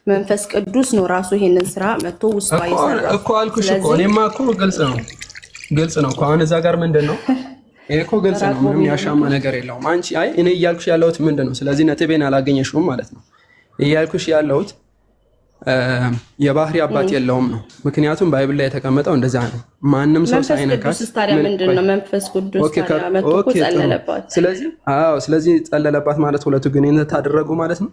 መንፈስ ቅዱስ ነው ራሱ ይሄንን ስራ መጥቶ ውስጧ ይሰራል እኮ አልኩሽ እኮ እኔማ እኮ ግልጽ ነው እኮ አሁን እዛ ጋር ምንድነው ይሄ እኮ ግልጽ ነው ምንም ያሻማ ነገር የለውም አንቺ አይ እኔ እያልኩሽ ያለሁት ምንድነው ስለዚህ ነጥቤን አላገኘሽውም ማለት ነው እያልኩሽ ያለሁት የባህሪ አባት የለውም ነው ምክንያቱም ባይብል ላይ የተቀመጠው እንደዛ ነው ማንም ሰው ሳይነካስ ምንድነው መንፈስ ቅዱስ ታዲያ መጥቶ ጸለለባት ስለዚህ ጸለለባት ማለት ሁለቱ ግንኙነት አደረጉ ማለት ነው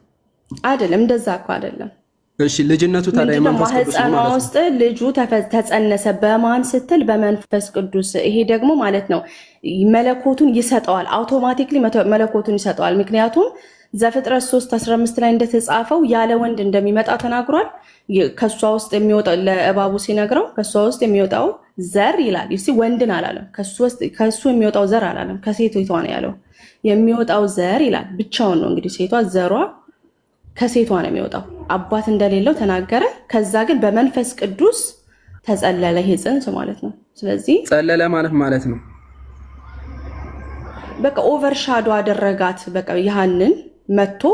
አይደለም እንደዛ እኮ አይደለም እሺ ልጅነቱ ታዲያ መንፈስ ቅዱስ ነው ማለት ውስጥ ልጁ ተጸነሰ በማን ስትል በመንፈስ ቅዱስ ይሄ ደግሞ ማለት ነው መለኮቱን ይሰጠዋል አውቶማቲክሊ መለኮቱን ይሰጠዋል ምክንያቱም ዘፍጥረት 3:15 ላይ እንደተጻፈው ያለ ወንድ እንደሚመጣ ተናግሯል ከሷ ውስጥ የሚወጣው ለእባቡ ሲነግረው ከሷ ውስጥ የሚወጣው ዘር ይላል እሺ ወንድን አላለም ከሱ የሚወጣው ዘር አላለም ከሴቷ ነው ያለው የሚወጣው ዘር ይላል ብቻውን ነው እንግዲህ ሴቷ ዘሯ ከሴቷ ነው የሚወጣው አባት እንደሌለው ተናገረ ከዛ ግን በመንፈስ ቅዱስ ተጸለለ ይሄ ጽንስ ማለት ነው ስለዚህ ጸለለ ማለት ነው በቃ ኦቨርሻዶ አደረጋት በቃ ያንን መጥቶ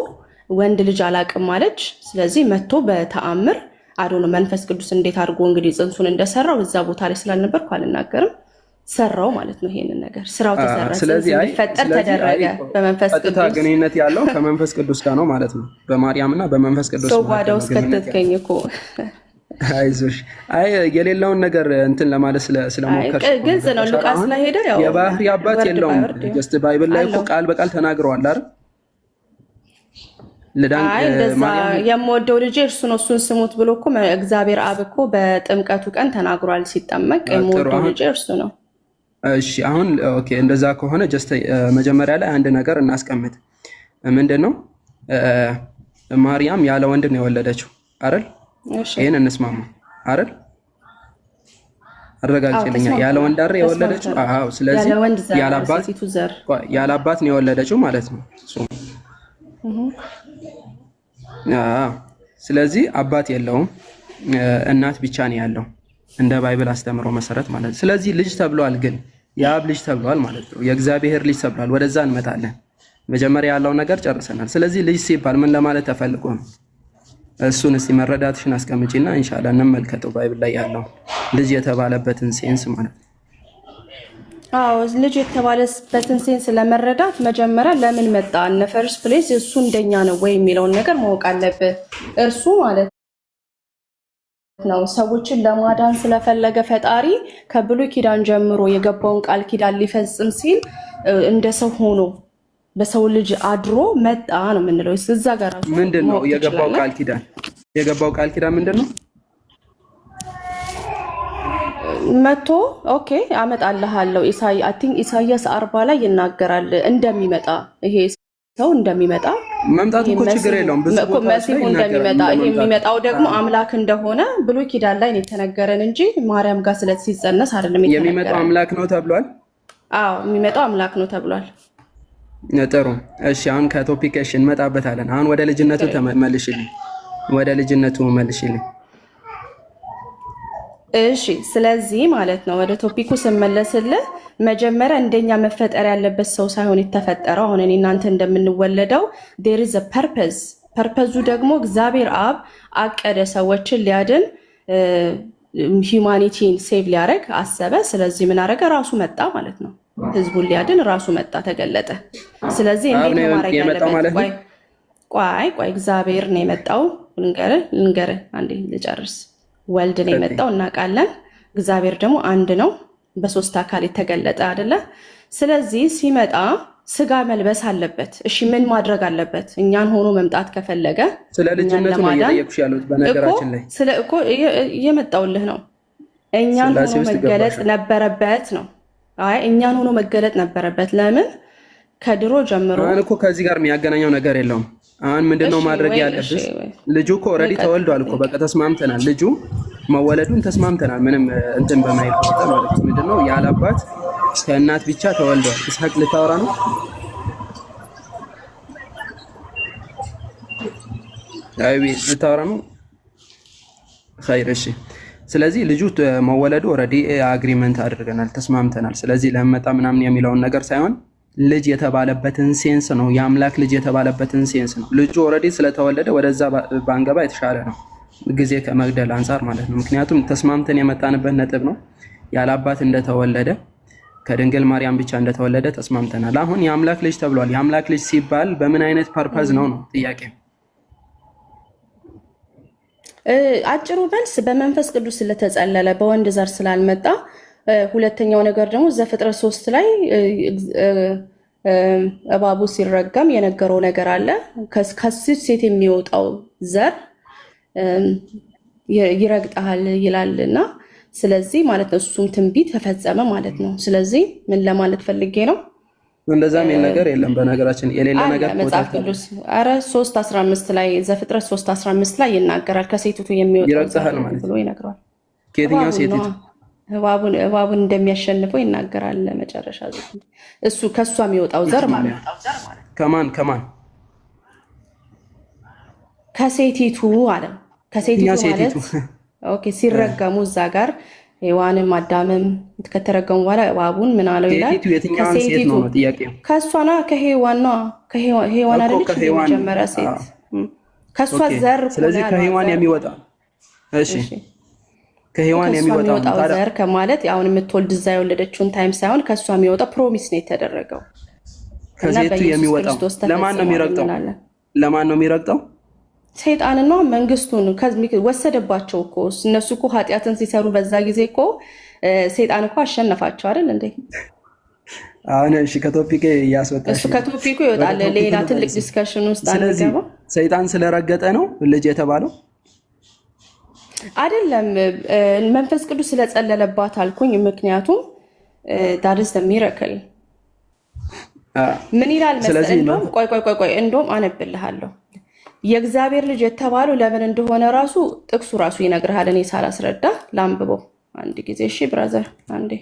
ወንድ ልጅ አላቅም ማለች ስለዚህ መጥቶ በተአምር አዶነ መንፈስ ቅዱስ እንዴት አድርጎ እንግዲህ ጽንሱን እንደሰራው እዛ ቦታ ላይ ስላልነበርኩ አልናገርም ሰራው ማለት ነው ይሄንን ነገር ስራው ተሰራ ስለዚህ ይፈጠር ተደረገ በመንፈስ ቅዱስ ግንኙነት ያለው ከመንፈስ ቅዱስ ጋር ነው ማለት ነው በማርያምና በመንፈስ ቅዱስ ሰው ጓዳው እስከተከኝ እኮ አይዞሽ አይ የሌላውን ነገር እንትን ለማለት ስለሞከርሽ ግልጽ ነው ሉቃስ ላይ ሄደ ያው የባህሪ አባት የለውም ጀስት ባይብል ላይ እኮ ቃል በቃል ተናግረዋል አይደል የምወደው ልጅ እርሱ ነው እሱን ስሙት ብሎ እኮ እግዚአብሔር አብ እኮ በጥምቀቱ ቀን ተናግሯል ሲጠመቅ የምወደው ልጅ እርሱ ነው እሺ አሁን ኦኬ እንደዛ ከሆነ ጀስት መጀመሪያ ላይ አንድ ነገር እናስቀምጥ ምንድነው ማርያም ያለ ወንድ ነው የወለደችው አይደል ይሄን እንስማማ አይደል አረጋግጬልኛ ያለ ወንድ አይደል የወለደችው አዎ ስለዚህ ያለ አባት ነው የወለደችው ማለት ነው ስለዚህ አባት የለውም እናት ብቻ ነው ያለው እንደ ባይብል አስተምሮ መሰረት ማለት ነው ስለዚህ ልጅ ተብሏል ግን የአብ ልጅ ተብሏል ማለት ነው የእግዚአብሔር ልጅ ተብሏል ወደዛ እንመጣለን መጀመሪያ ያለው ነገር ጨርሰናል ስለዚህ ልጅ ሲባል ምን ለማለት ተፈልጎ ነው እሱን እስቲ መረዳትሽን አስቀምጪና ኢንሻአላህ እንመልከተው ባይብል ላይ ያለው ልጅ የተባለበትን ሴንስ ማለት ነው አዎ ልጅ የተባለበትን ሴንስ ለመረዳት መጀመሪያ ለምን መጣ እነ ፈርስት ፕሌስ እሱ እንደኛ ነው ወይ የሚለውን ነገር ማወቅ አለበት እርሱ ማለት ነው ሰዎችን ለማዳን ስለፈለገ ፈጣሪ ከብሉይ ኪዳን ጀምሮ የገባውን ቃል ኪዳን ሊፈጽም ሲል እንደ ሰው ሆኖ በሰው ልጅ አድሮ መጣ ነው የምንለው እዛ ጋር ምንድነው የገባው ቃል ኪዳን ምንድነው መቶ ኦኬ አመጣልሃለሁ ኢሳይያስ 40 ላይ ይናገራል እንደሚመጣ ይሄ ሰው እንደሚመጣ መምጣቱ እኮ ችግር የለውም ብዙ ቦታ ላይ እንደሚመጣ ይሄ የሚመጣው ደግሞ አምላክ እንደሆነ ብሉይ ኪዳን ላይ የተነገረን እንጂ ማርያም ጋር ስለሲጸነስ አይደለም የሚመጣው አምላክ ነው ተብሏል አዎ የሚመጣው አምላክ ነው ተብሏል ጥሩ እሺ አሁን ከቶፒኬሽን እንመጣበታለን አሁን ወደ ልጅነቱ መልሽልኝ እሺ ስለዚህ ማለት ነው ወደ ቶፒኩ ስመለስልህ መጀመሪያ እንደኛ መፈጠር ያለበት ሰው ሳይሆን የተፈጠረው አሁን እኔ እናንተ እንደምንወለደው there is a purpose ደግሞ እግዚአብሔር አብ አቀደ ሰዎችን ሊያድን ሂዩማኒቲን ሴቭ ሊያደርግ አሰበ ስለዚህ ምን አደረገ ራሱ መጣ ማለት ነው ህዝቡን ሊያድን ራሱ መጣ ተገለጠ ስለዚህ እንዴት ነው ማድረግ ያለበት ቆይ እግዚአብሔር ነው የመጣው ልንገርህ አንዴ ልጨርስ ወልድ ነው የመጣው እናውቃለን እግዚአብሔር ደግሞ አንድ ነው በሶስት አካል የተገለጠ አይደለ ስለዚህ ሲመጣ ስጋ መልበስ አለበት እሺ ምን ማድረግ አለበት እኛን ሆኖ መምጣት ከፈለገ ስለ ልጅነቱ ነው እየጠየኩሽ ያሉት በነገራችን ላይ ስለ እኮ የመጣውልህ ነው እኛን ሆኖ መገለጥ ነበረበት ነው አይ እኛን ሆኖ መገለጥ ነበረበት ለምን ከድሮ ጀምሮ አሁን እኮ ከዚህ ጋር የሚያገናኘው ነገር የለውም አሁን ምንድነው ማድረግ ያለብሽ ልጁ እኮ ኦሬዲ ተወልዷል እኮ በቃ ተስማምተናል ልጁ መወለዱን ተስማምተናል ምንም እንትን በማይል ማለት ምንድነው ያላባት ከእናት ብቻ ተወልዷል ኢስሐቅ ልታወራ ነው አይቢ ልታወራ ነው خير እሺ ስለዚህ ልጁ መወለዱ ኦሬዲ አግሪመንት አድርገናል ተስማምተናል ስለዚህ ለመጣ ምናምን የሚለውን ነገር ሳይሆን ልጅ የተባለበትን ሴንስ ነው፣ የአምላክ ልጅ የተባለበትን ሴንስ ነው። ልጁ ኦልሬዲ ስለተወለደ ወደዛ ባንገባ የተሻለ ነው፣ ጊዜ ከመግደል አንጻር ማለት ነው። ምክንያቱም ተስማምተን የመጣንበት ነጥብ ነው። ያለ አባት እንደተወለደ ከድንግል ማርያም ብቻ እንደተወለደ ተስማምተናል። አሁን የአምላክ ልጅ ተብሏል። የአምላክ ልጅ ሲባል በምን አይነት ፐርፐዝ ነው ጥያቄ? አጭሩ መልስ በመንፈስ ቅዱስ ስለተጸለለ በወንድ ዘር ስላልመጣ። ሁለተኛው ነገር ደግሞ ዘፍጥረት 3 ላይ እባቡ ሲረገም የነገረው ነገር አለ። ከሴት ሴት የሚወጣው ዘር ይረግጣል ይላልና፣ ስለዚህ ማለት ነው እሱም ትንቢት ተፈጸመ ማለት ነው። ስለዚህ ምን ለማለት ፈልጌ ነው? እንደዛ የሚል ነገር የለም። በነገራችን የሌለ ነገር መጽሐፍ ቅዱስ 3:15 ላይ ዘፍጥረት 3:15 ላይ ይናገራል። ከሴቲቱ የሚወጣው ዘር ብሎ ይነግረዋል። ከየትኛው ሴቲቱ? እባቡን እንደሚያሸንፈው ይናገራል። መጨረሻ እሱ ከሷ የሚወጣው ዘር ማለት ነው። ከማን? ከሴቲቱ አለ። ከሴቲቱ ማለት ኦኬ። ሲረገሙ እዛ ጋር ሔዋንም አዳምም ከተረገሙ በኋላ እባቡን ምን አለው ይላል? ከሴቲቱ ነው ጥያቄው። ከሷና ከሔዋን አይደለች የመጀመሪያ ሴት ከሷ ዘር። ስለዚህ ከሔዋን የሚወጣ እሺ፣ ከሔዋን የሚወጣው ዘር ከማለት አሁን የምትወልድ እዛ የወለደችውን ታይም ሳይሆን ከሷ የሚወጣ ፕሮሚስ ነው የተደረገው። ከሴቱ የሚወጣው ለማን ነው የሚረግጠው? ለማን ነው የሚረግጠው? ሰይጣንና መንግስቱን ወሰደባቸው እኮ። እነሱ እኮ ኃጢአትን ሲሰሩ በዛ ጊዜ እኮ ሰይጣን እኮ አሸነፋቸው አይደል እንዴ? አሁን እሺ፣ ከቶፒክ እያስወጣሽ እሱ ከቶፒኩ ይወጣል። ሌላ ትልቅ ዲስከሽን ውስጥ አንገባ። ሰይጣን ስለረገጠ ነው ልጅ የተባለው አይደለም። መንፈስ ቅዱስ ስለጸለለባት አልኩኝ። ምክንያቱም ዳርስ ሚራክል ምን ይላል መሰለህ? እንደውም ቆይ እንደውም አነብልሃለሁ። የእግዚአብሔር ልጅ የተባለው ለምን እንደሆነ ራሱ ጥቅሱ ራሱ ይነግርሃል። እኔ ሳላስረዳ ላንብበው አንድ ጊዜ። እሺ ብራዘር አንዴ።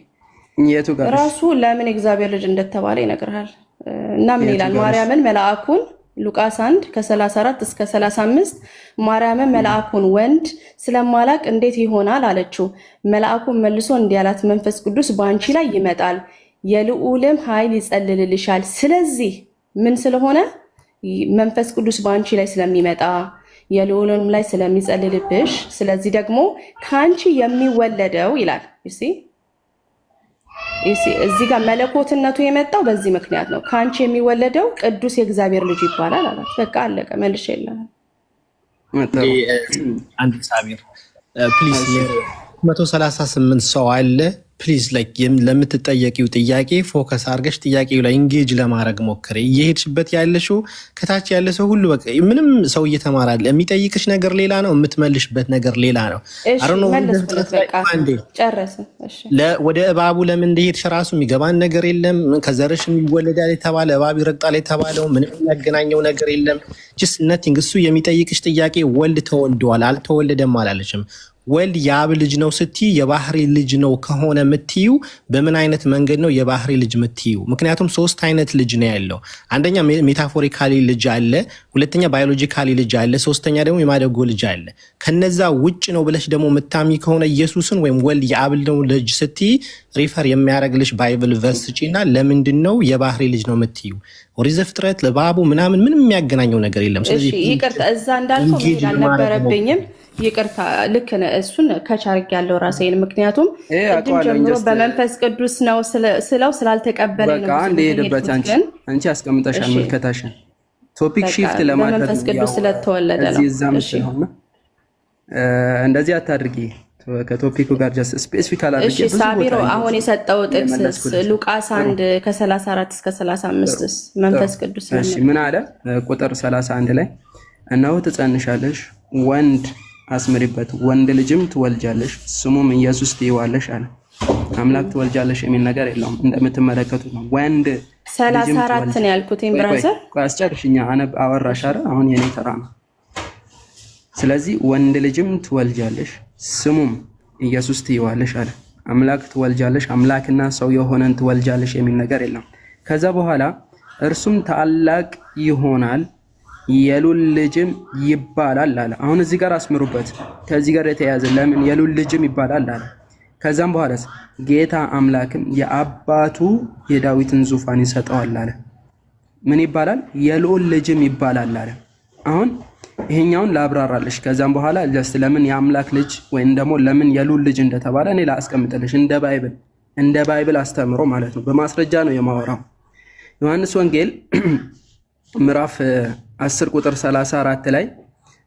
የቱ ጋር ራሱ ለምን የእግዚአብሔር ልጅ እንደተባለ ይነግርሃል። እና ምን ይላል? ማርያምን መልአኩን ሉቃስ 1 ከ34 እስከ 35 ማርያምን መልአኩን ወንድ ስለማላቅ እንዴት ይሆናል አለችው። መልአኩን መልሶ እንዲህ አላት፣ መንፈስ ቅዱስ በአንቺ ላይ ይመጣል፣ የልዑልም ኃይል ይጸልልልሻል። ስለዚህ ምን ስለሆነ መንፈስ ቅዱስ በአንቺ ላይ ስለሚመጣ የልዑልም ላይ ስለሚጸልልብሽ፣ ስለዚህ ደግሞ ከአንቺ የሚወለደው ይላል። እዚህ ጋር መለኮትነቱ የመጣው በዚህ ምክንያት ነው። ከአንቺ የሚወለደው ቅዱስ የእግዚአብሔር ልጅ ይባላል አላት። በቃ አለቀ። መልሼ የለም። አንድ ሳቢር ፕሊዝ 138 ሰው አለ። ፕሊዝ ለምትጠየቂው ጥያቄ ፎከስ አድርገሽ ጥያቄው ላይ ኢንጌጅ ለማድረግ ሞክሪ። እየሄድሽበት ያለሽው ከታች ያለ ሰው ሁሉ በቃ ምንም ሰው እየተማረ አይደል። የሚጠይቅሽ ነገር ሌላ ነው፣ የምትመልሽበት ነገር ሌላ ነው። ወደ እባቡ ለምን እንደሄድሽ ራሱ የሚገባን ነገር የለም። ከዘርሽ የሚወለዳል የተባለ እባብ ይረግጣል የተባለው ምንም የሚያገናኘው ነገር የለም። ጀስት ነቲንግ። እሱ የሚጠይቅሽ ጥያቄ ወልድ ተወልደዋል አልተወለደም አላለችም። ወልድ የአብ ልጅ ነው ስትይ የባህሪ ልጅ ነው ከሆነ የምትዩ በምን አይነት መንገድ ነው የባህሪ ልጅ የምትዩ? ምክንያቱም 3 አይነት ልጅ ነው ያለው። አንደኛ ሜታፎሪካሊ ልጅ አለ፣ ሁለተኛ ባዮሎጂካሊ ልጅ አለ፣ ሶስተኛ ደግሞ የማደጎ ልጅ አለ። ከነዛ ውጭ ነው ብለሽ ደግሞ የምታሚ ከሆነ ኢየሱስን ወይም ወልድ የአብ ልጅ ስትይ ሪፈር የሚያደርግልሽ ባይብል ቨርስ ስጪና ለምንድን ነው የባህሪ ልጅ ነው የምትዩ? ኦሪት ዘፍጥረት ለባቡ ምናምን ምንም የሚያገናኘው ነገር የለም። ስለዚህ ይቅርታ እዛ እንዳልከው መሄድ አልነበረብኝም። ይቅርታ ልክ ነህ። እሱን ከቻርግ ያለው ራሴን ምክንያቱም ቅድም ጀምሮ በመንፈስ ቅዱስ ነው ስለው ስላልተቀበለ ነው። በቃ አንዴ ሄደበት አንቺ አስቀምጠሻል መልከታሽን። ቶፒክ ሺፍት ለማድረግ በመንፈስ ቅዱስ ስለተወለደ ነው። እሺ እንደዚህ አታድርጊ። ከቶፒኩ ጋር ጀስት ስፔሲፊካል አድርጊ። እሺ ሳቢሮ አሁን የሰጠው ጥቅስ ሉቃስ 1 ከ34 እስከ 35 መንፈስ ቅዱስ ነው። እሺ ምን አለ? ቁጥር 31 ላይ እነሆ ትጸንሻለሽ፣ ወንድ አስምሪበት፣ ወንድ ልጅም ትወልጃለሽ፣ ስሙም ኢየሱስ ትይዋለሽ አለ። አምላክ ትወልጃለሽ የሚል ነገር የለውም። እንደምትመለከቱት ነው። ወንድ 34 ነው ያልኩት። ብራዘር አስጨርሽኛ አወራሽ አይደል? አሁን የኔ ተራ ነው። ስለዚህ ወንድ ልጅም ትወልጃለሽ፣ ስሙም ኢየሱስ ትይዋለሽ አለ። አምላክ ትወልጃለሽ፣ አምላክና ሰው የሆነን ትወልጃለሽ የሚል ነገር የለም። ከዛ በኋላ እርሱም ታላቅ ይሆናል የልዑል ልጅም ይባላል አለ። አሁን እዚህ ጋር አስምሩበት። ከዚህ ጋር የተያያዘ ለምን የልዑል ልጅም ይባላል አለ? ከዛም በኋላስ ጌታ አምላክም የአባቱ የዳዊትን ዙፋን ይሰጠዋል አለ። ምን ይባላል? የልዑል ልጅም ይባላል አለ። አሁን ይሄኛውን ላብራራልሽ። ከዛም በኋላ ጀስት ለምን የአምላክ ልጅ ወይም ደግሞ ለምን የልዑል ልጅ እንደተባለ እኔ ላስቀምጥልሽ እንደ ባይብል አስተምሮ ማለት ነው። በማስረጃ ነው የማወራው። ዮሐንስ ወንጌል ምዕራፍ 10 ቁጥር 34 ላይ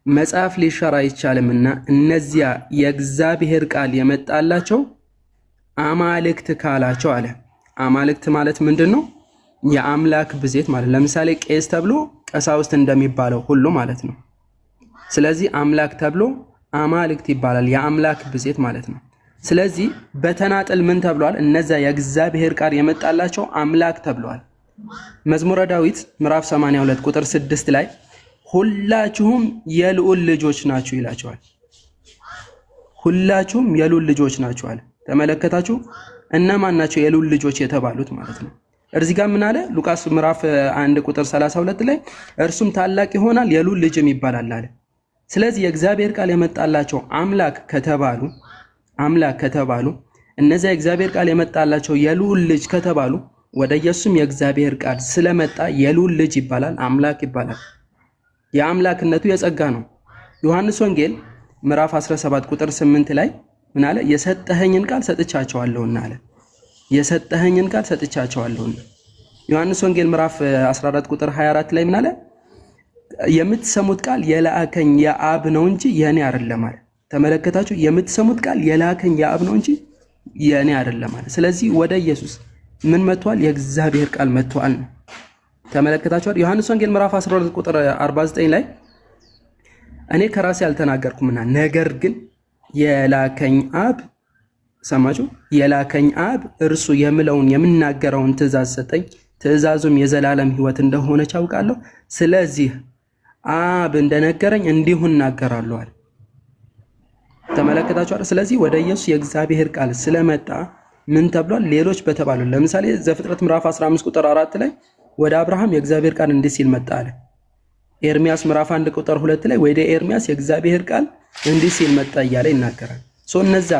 መጽሐፍ ሊሻር አይቻልምና እነዚያ የእግዚአብሔር ቃል የመጣላቸው አማልክት ካላቸው አለ። አማልክት ማለት ምንድን ነው? የአምላክ ብዜት ማለት። ለምሳሌ ቄስ ተብሎ ቀሳውስት እንደሚባለው ሁሉ ማለት ነው። ስለዚህ አምላክ ተብሎ አማልክት ይባላል፣ የአምላክ ብዜት ማለት ነው። ስለዚህ በተናጠል ምን ተብሏል? እነዚያ የእግዚአብሔር ቃል የመጣላቸው አምላክ ተብለዋል። መዝሙረ ዳዊት ምዕራፍ 82 ቁጥር 6 ላይ ሁላችሁም የልዑል ልጆች ናችሁ ይላቸዋል። ሁላችሁም የልዑል ልጆች ናችኋል። ተመለከታችሁ? እነማን ናቸው የልዑል ልጆች የተባሉት ማለት ነው? እዚህ ጋር ምን አለ? ሉቃስ ምዕራፍ 1 ቁጥር 32 ላይ እርሱም ታላቅ ይሆናል የልዑል ልጅም ይባላል አለ። ስለዚህ የእግዚአብሔር ቃል የመጣላቸው አምላክ ከተባሉ እነዚያ የእግዚአብሔር ቃል የመጣላቸው የልዑል ልጅ ከተባሉ ወደ ኢየሱስም የእግዚአብሔር ቃል ስለመጣ የልዑል ልጅ ይባላል፣ አምላክ ይባላል። የአምላክነቱ የጸጋ ነው። ዮሐንስ ወንጌል ምዕራፍ 17 ቁጥር 8 ላይ ምን አለ? የሰጠኸኝን ቃል ሰጥቻቸዋለሁና አለ። የሰጠኸኝን ቃል ሰጥቻቸዋለሁና። ዮሐንስ ወንጌል ምዕራፍ 14 ቁጥር 24 ላይ ምን አለ? የምትሰሙት ቃል የላከኝ የአብ ነው እንጂ የኔ አይደለም አለ። ተመለከታችሁ? የምትሰሙት ቃል የላከኝ የአብ ነው እንጂ የኔ አይደለም አለ። ስለዚህ ወደ ኢየሱስ ምን መጥቷል? የእግዚአብሔር ቃል መጥቷል ነው። ተመለከታችኋል? ዮሐንስ ወንጌል ምዕራፍ 12 ቁጥር 49 ላይ እኔ ከራሴ አልተናገርኩምና ነገር ግን የላከኝ አብ፣ ሰማችሁ? የላከኝ አብ እርሱ የምለውን የምናገረውን ትእዛዝ ሰጠኝ፣ ትእዛዙም የዘላለም ሕይወት እንደሆነች አውቃለሁ። ስለዚህ አብ እንደነገረኝ እንዲሁ እናገራለሁ አለ። ተመለከታችኋል? ስለዚህ ወደ ኢየሱስ የእግዚአብሔር ቃል ስለመጣ ምን ተብሏል? ሌሎች በተባሉ ለምሳሌ ዘፍጥረት ምዕራፍ 15 ቁጥር 4 ላይ ወደ አብርሃም የእግዚአብሔር ቃል እንዲህ ሲል መጣ አለ። ኤርሚያስ ምዕራፍ 1 ቁጥር 2 ላይ ወደ ኤርሚያስ የእግዚአብሔር ቃል እንዲህ ሲል መጣ እያለ ይናገራል። እነዛ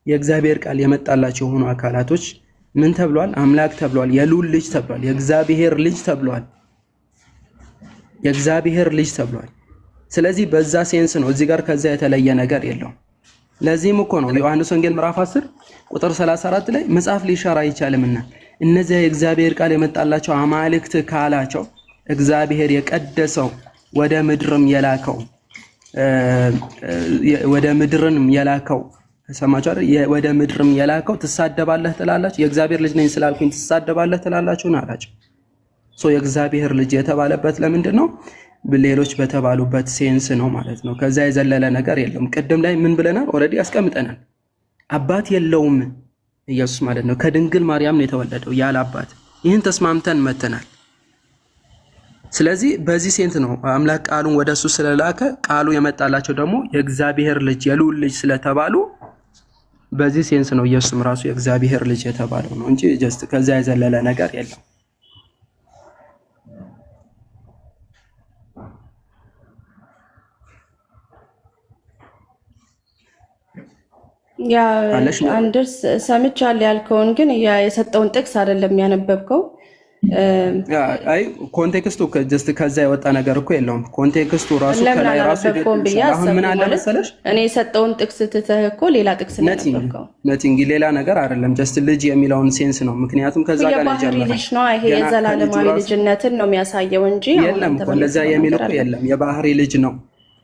የእግዚአብሔር ቃል የመጣላቸው የሆኑ አካላቶች ምን ተብሏል? አምላክ ተብሏል፣ የልዑል ልጅ ተብሏል፣ የእግዚአብሔር ልጅ ተብሏል፣ የእግዚአብሔር ልጅ ተብሏል። ስለዚህ በዛ ሴንስ ነው። እዚህ ጋር ከዛ የተለየ ነገር የለውም። ለዚህም እኮ ነው ዮሐንስ ወንጌል ምዕራፍ 10 ቁጥር 34 ላይ መጽሐፍ ሊሻር አይቻልምና እነዚያ የእግዚአብሔር ቃል የመጣላቸው አማልክት ካላቸው እግዚአብሔር የቀደሰው ወደ ምድርም የላከው ሰማችሁ አይደል? ወደ ምድርም የላከው ትሳደባለህ ትላላችሁ፣ የእግዚአብሔር ልጅ ነኝ ስላልኩኝ ትሳደባለህ ትላላችሁ አላቸው። የእግዚአብሔር ልጅ የተባለበት ለምንድን ነው? ሌሎች በተባሉበት ሴንስ ነው ማለት ነው። ከዛ የዘለለ ነገር የለውም። ቅድም ላይ ምን ብለናል? ኦልሬዲ ያስቀምጠናል። አባት የለውም ኢየሱስ ማለት ነው። ከድንግል ማርያም ነው የተወለደው ያለ አባት። ይህን ተስማምተን መተናል። ስለዚህ በዚህ ሴንት ነው አምላክ ቃሉን ወደሱ ስለላከ ቃሉ የመጣላቸው ደግሞ የእግዚአብሔር ልጅ የልዑል ልጅ ስለተባሉ በዚህ ሴንስ ነው ኢየሱስም ራሱ የእግዚአብሔር ልጅ የተባለው ነው እንጂ ጀስት ከዛ የዘለለ ነገር የለም። ያ አንደርስ ሰምቻለሁ ያልከውን ግን የሰጠውን ጥቅስ አይደለም ያነበብከው። አይ ኮንቴክስቱ ጀስት ከዛ የወጣ ነገር እኮ የለውም። ኮንቴክስቱ ራሱ ከላይ ራሱ አሁን ምን አለ መሰለሽ፣ እኔ የሰጠውን ጥቅስ ትተህ እኮ ሌላ ጥቅስ ነው ያነበብከው። ነቲንግ ሌላ ነገር አይደለም። ጀስት ልጅ የሚለውን ሴንስ ነው። ምክንያቱም ከዛ ጋር ይጀምራል። ልጅ ነው ይሄ የዘላለማዊ ልጅነትን ነው የሚያሳየው እንጂ የለም እኮ እንደዛ የሚል እኮ የለም። የባህሪ ልጅ ነው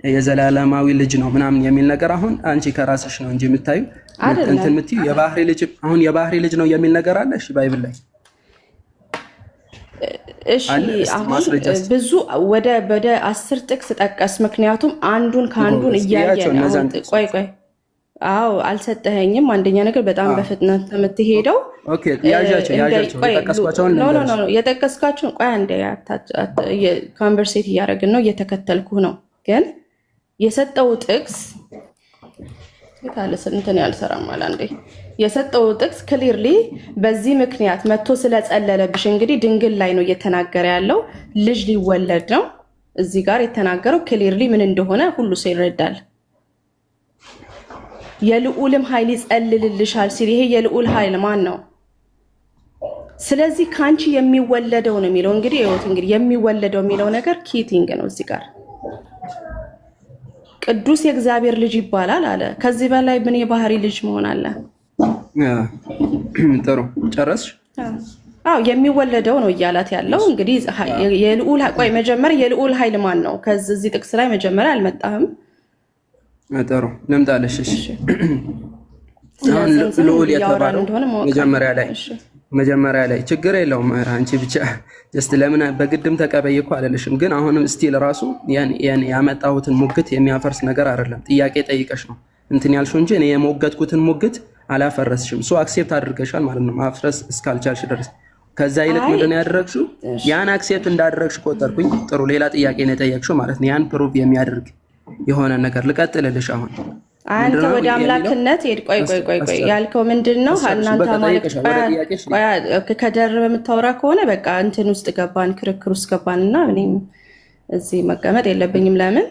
የዘላለማዊ ልጅ ነው ምናምን የሚል ነገር አሁን አንቺ ከራስሽ ነው እንጂ የምታዩ እንትን የምትዩ የባህሪ ልጅ አሁን የባህሪ ልጅ ነው የሚል ነገር አለ። እሺ ባይብል ላይ እሺ አሁን ብዙ ወደ 10 ጥቅስ ጠቀስ። ምክንያቱም አንዱን ከአንዱን እያየን ቆይ አዎ አልሰጠኸኝም። አንደኛ ነገር በጣም በፍጥነት የምትሄደው ኦኬ ያዣቸው የጠቀስኳቸውን ኖ የጠቀስኳቸውን ቆይ አንዴ ኮንቨርሴት እያደረግን ነው፣ እየተከተልኩ ነው። ግን የሰጠው ጥቅስ ታለስ እንትን ያልሰራም አለ አንዴ የሰጠው ጥቅስ ክሊርሊ በዚህ ምክንያት መጥቶ ስለጸለለብሽ እንግዲህ ድንግል ላይ ነው እየተናገረ ያለው። ልጅ ሊወለድ ነው እዚህ ጋር የተናገረው ክሊርሊ ምን እንደሆነ ሁሉ ሰው ይረዳል። የልዑልም ኃይል ይጸልልልሻል ሲል ይሄ የልዑል ኃይል ማን ነው? ስለዚህ ካንቺ የሚወለደው ነው የሚለው። እንግዲህ ይኸውት እንግዲህ የሚወለደው የሚለው ነገር ኪቲንግ ነው። እዚህ ጋር ቅዱስ የእግዚአብሔር ልጅ ይባላል አለ። ከዚህ በላይ ምን የባህሪ ልጅ መሆን አለ? ጥሩ ጨረስሽ? አዎ የሚወለደው ነው እያላት ያለው እንግዲህ የልዑል ቆይ መጀመሪያ የልዑል ኃይል ማን ነው? ከዚህ ጥቅስ ላይ መጀመሪያ አልመጣህም። ጥሩ ልምጣለሽ። እሺ አሁን ልዑል የተባለው መጀመሪያ ላይ ችግር የለውም። አንቺ ብቻ ጀስት ለምን በግድም ተቀበይ እኮ አለልሽም። ግን አሁንም ስቲል ራሱ ያን ያመጣሁትን ሙግት የሚያፈርስ ነገር አይደለም። ጥያቄ ጠይቀሽ ነው እንትን ያልሽው እንጂ እኔ የሞገትኩትን ሙግት አላፈረስሽም። ሶ አክሴፕት አድርገሻል ማለት ነው ማፍረስ እስካልቻልሽ ድረስ። ከዛ ይልቅ ምንድን ነው ያደረግሽው? ያን አክሴፕት እንዳደረግሽ ቆጠርኩኝ። ጥሩ ሌላ ጥያቄ ነው የጠየቅሽው ማለት ነው። ያን ፕሩቭ የሚያደርግ የሆነ ነገር ልቀጥልልሽ አሁን አንተ ወደ አምላክነት ሄድ። ቆይ ያልከው ምንድነው? እናንተ ማለት ከደርብ የምታወራ ከሆነ በቃ እንትን ውስጥ ገባን፣ ክርክር ውስጥ ገባንና እኔም እዚህ መቀመጥ የለብኝም። ለምን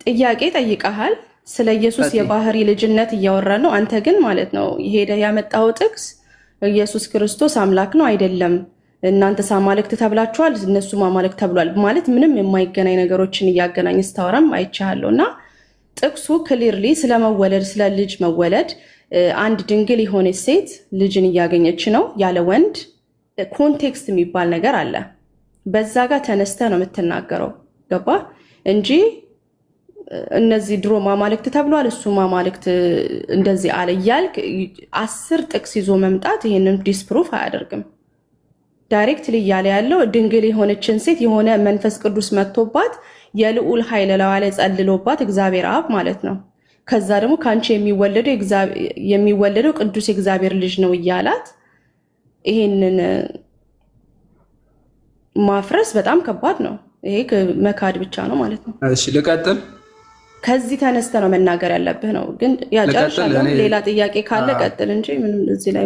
ጥያቄ ጠይቀሃል። ስለ ኢየሱስ የባህሪ ልጅነት እያወራን ነው። አንተ ግን ማለት ነው ሄደህ ያመጣው ጥቅስ ኢየሱስ ክርስቶስ አምላክ ነው አይደለም፣ እናንተ አማልክት ተብላችኋል፣ እነሱም አማልክት ተብሏል ማለት ምንም የማይገናኝ ነገሮችን እያገናኝ ስታወራም አይቻለሁና ጥቅሱ ክሊርሊ ስለመወለድ ስለ ልጅ መወለድ አንድ ድንግል የሆነች ሴት ልጅን እያገኘች ነው ያለ ወንድ ኮንቴክስት የሚባል ነገር አለ። በዛ ጋር ተነስተ ነው የምትናገረው። ገባ እንጂ እነዚህ ድሮ ማማልክት ተብሏል እሱ ማማልክት እንደዚህ አለ እያልክ 10 ጥቅስ ይዞ መምጣት ይሄንን ዲስፕሩፍ አያደርግም። ዳይሬክትሊ እያለ ያለው ድንግል የሆነችን ሴት የሆነ መንፈስ ቅዱስ መጥቶባት የልዑል ኃይል ላይ ጸልሎባት እግዚአብሔር አብ ማለት ነው። ከዛ ደግሞ ካንቺ የሚወለደው ቅዱስ የእግዚአብሔር ልጅ ነው እያላት ይሄንን ማፍረስ በጣም ከባድ ነው። ይሄ መካድ ብቻ ነው ማለት ነው። እሺ ልቀጥል። ከዚህ ተነስተ ነው መናገር ያለብህ ነው። ግን ያጨርሻለሁ። ሌላ ጥያቄ ካለ ቀጥል እንጂ ምንም እዚህ ላይ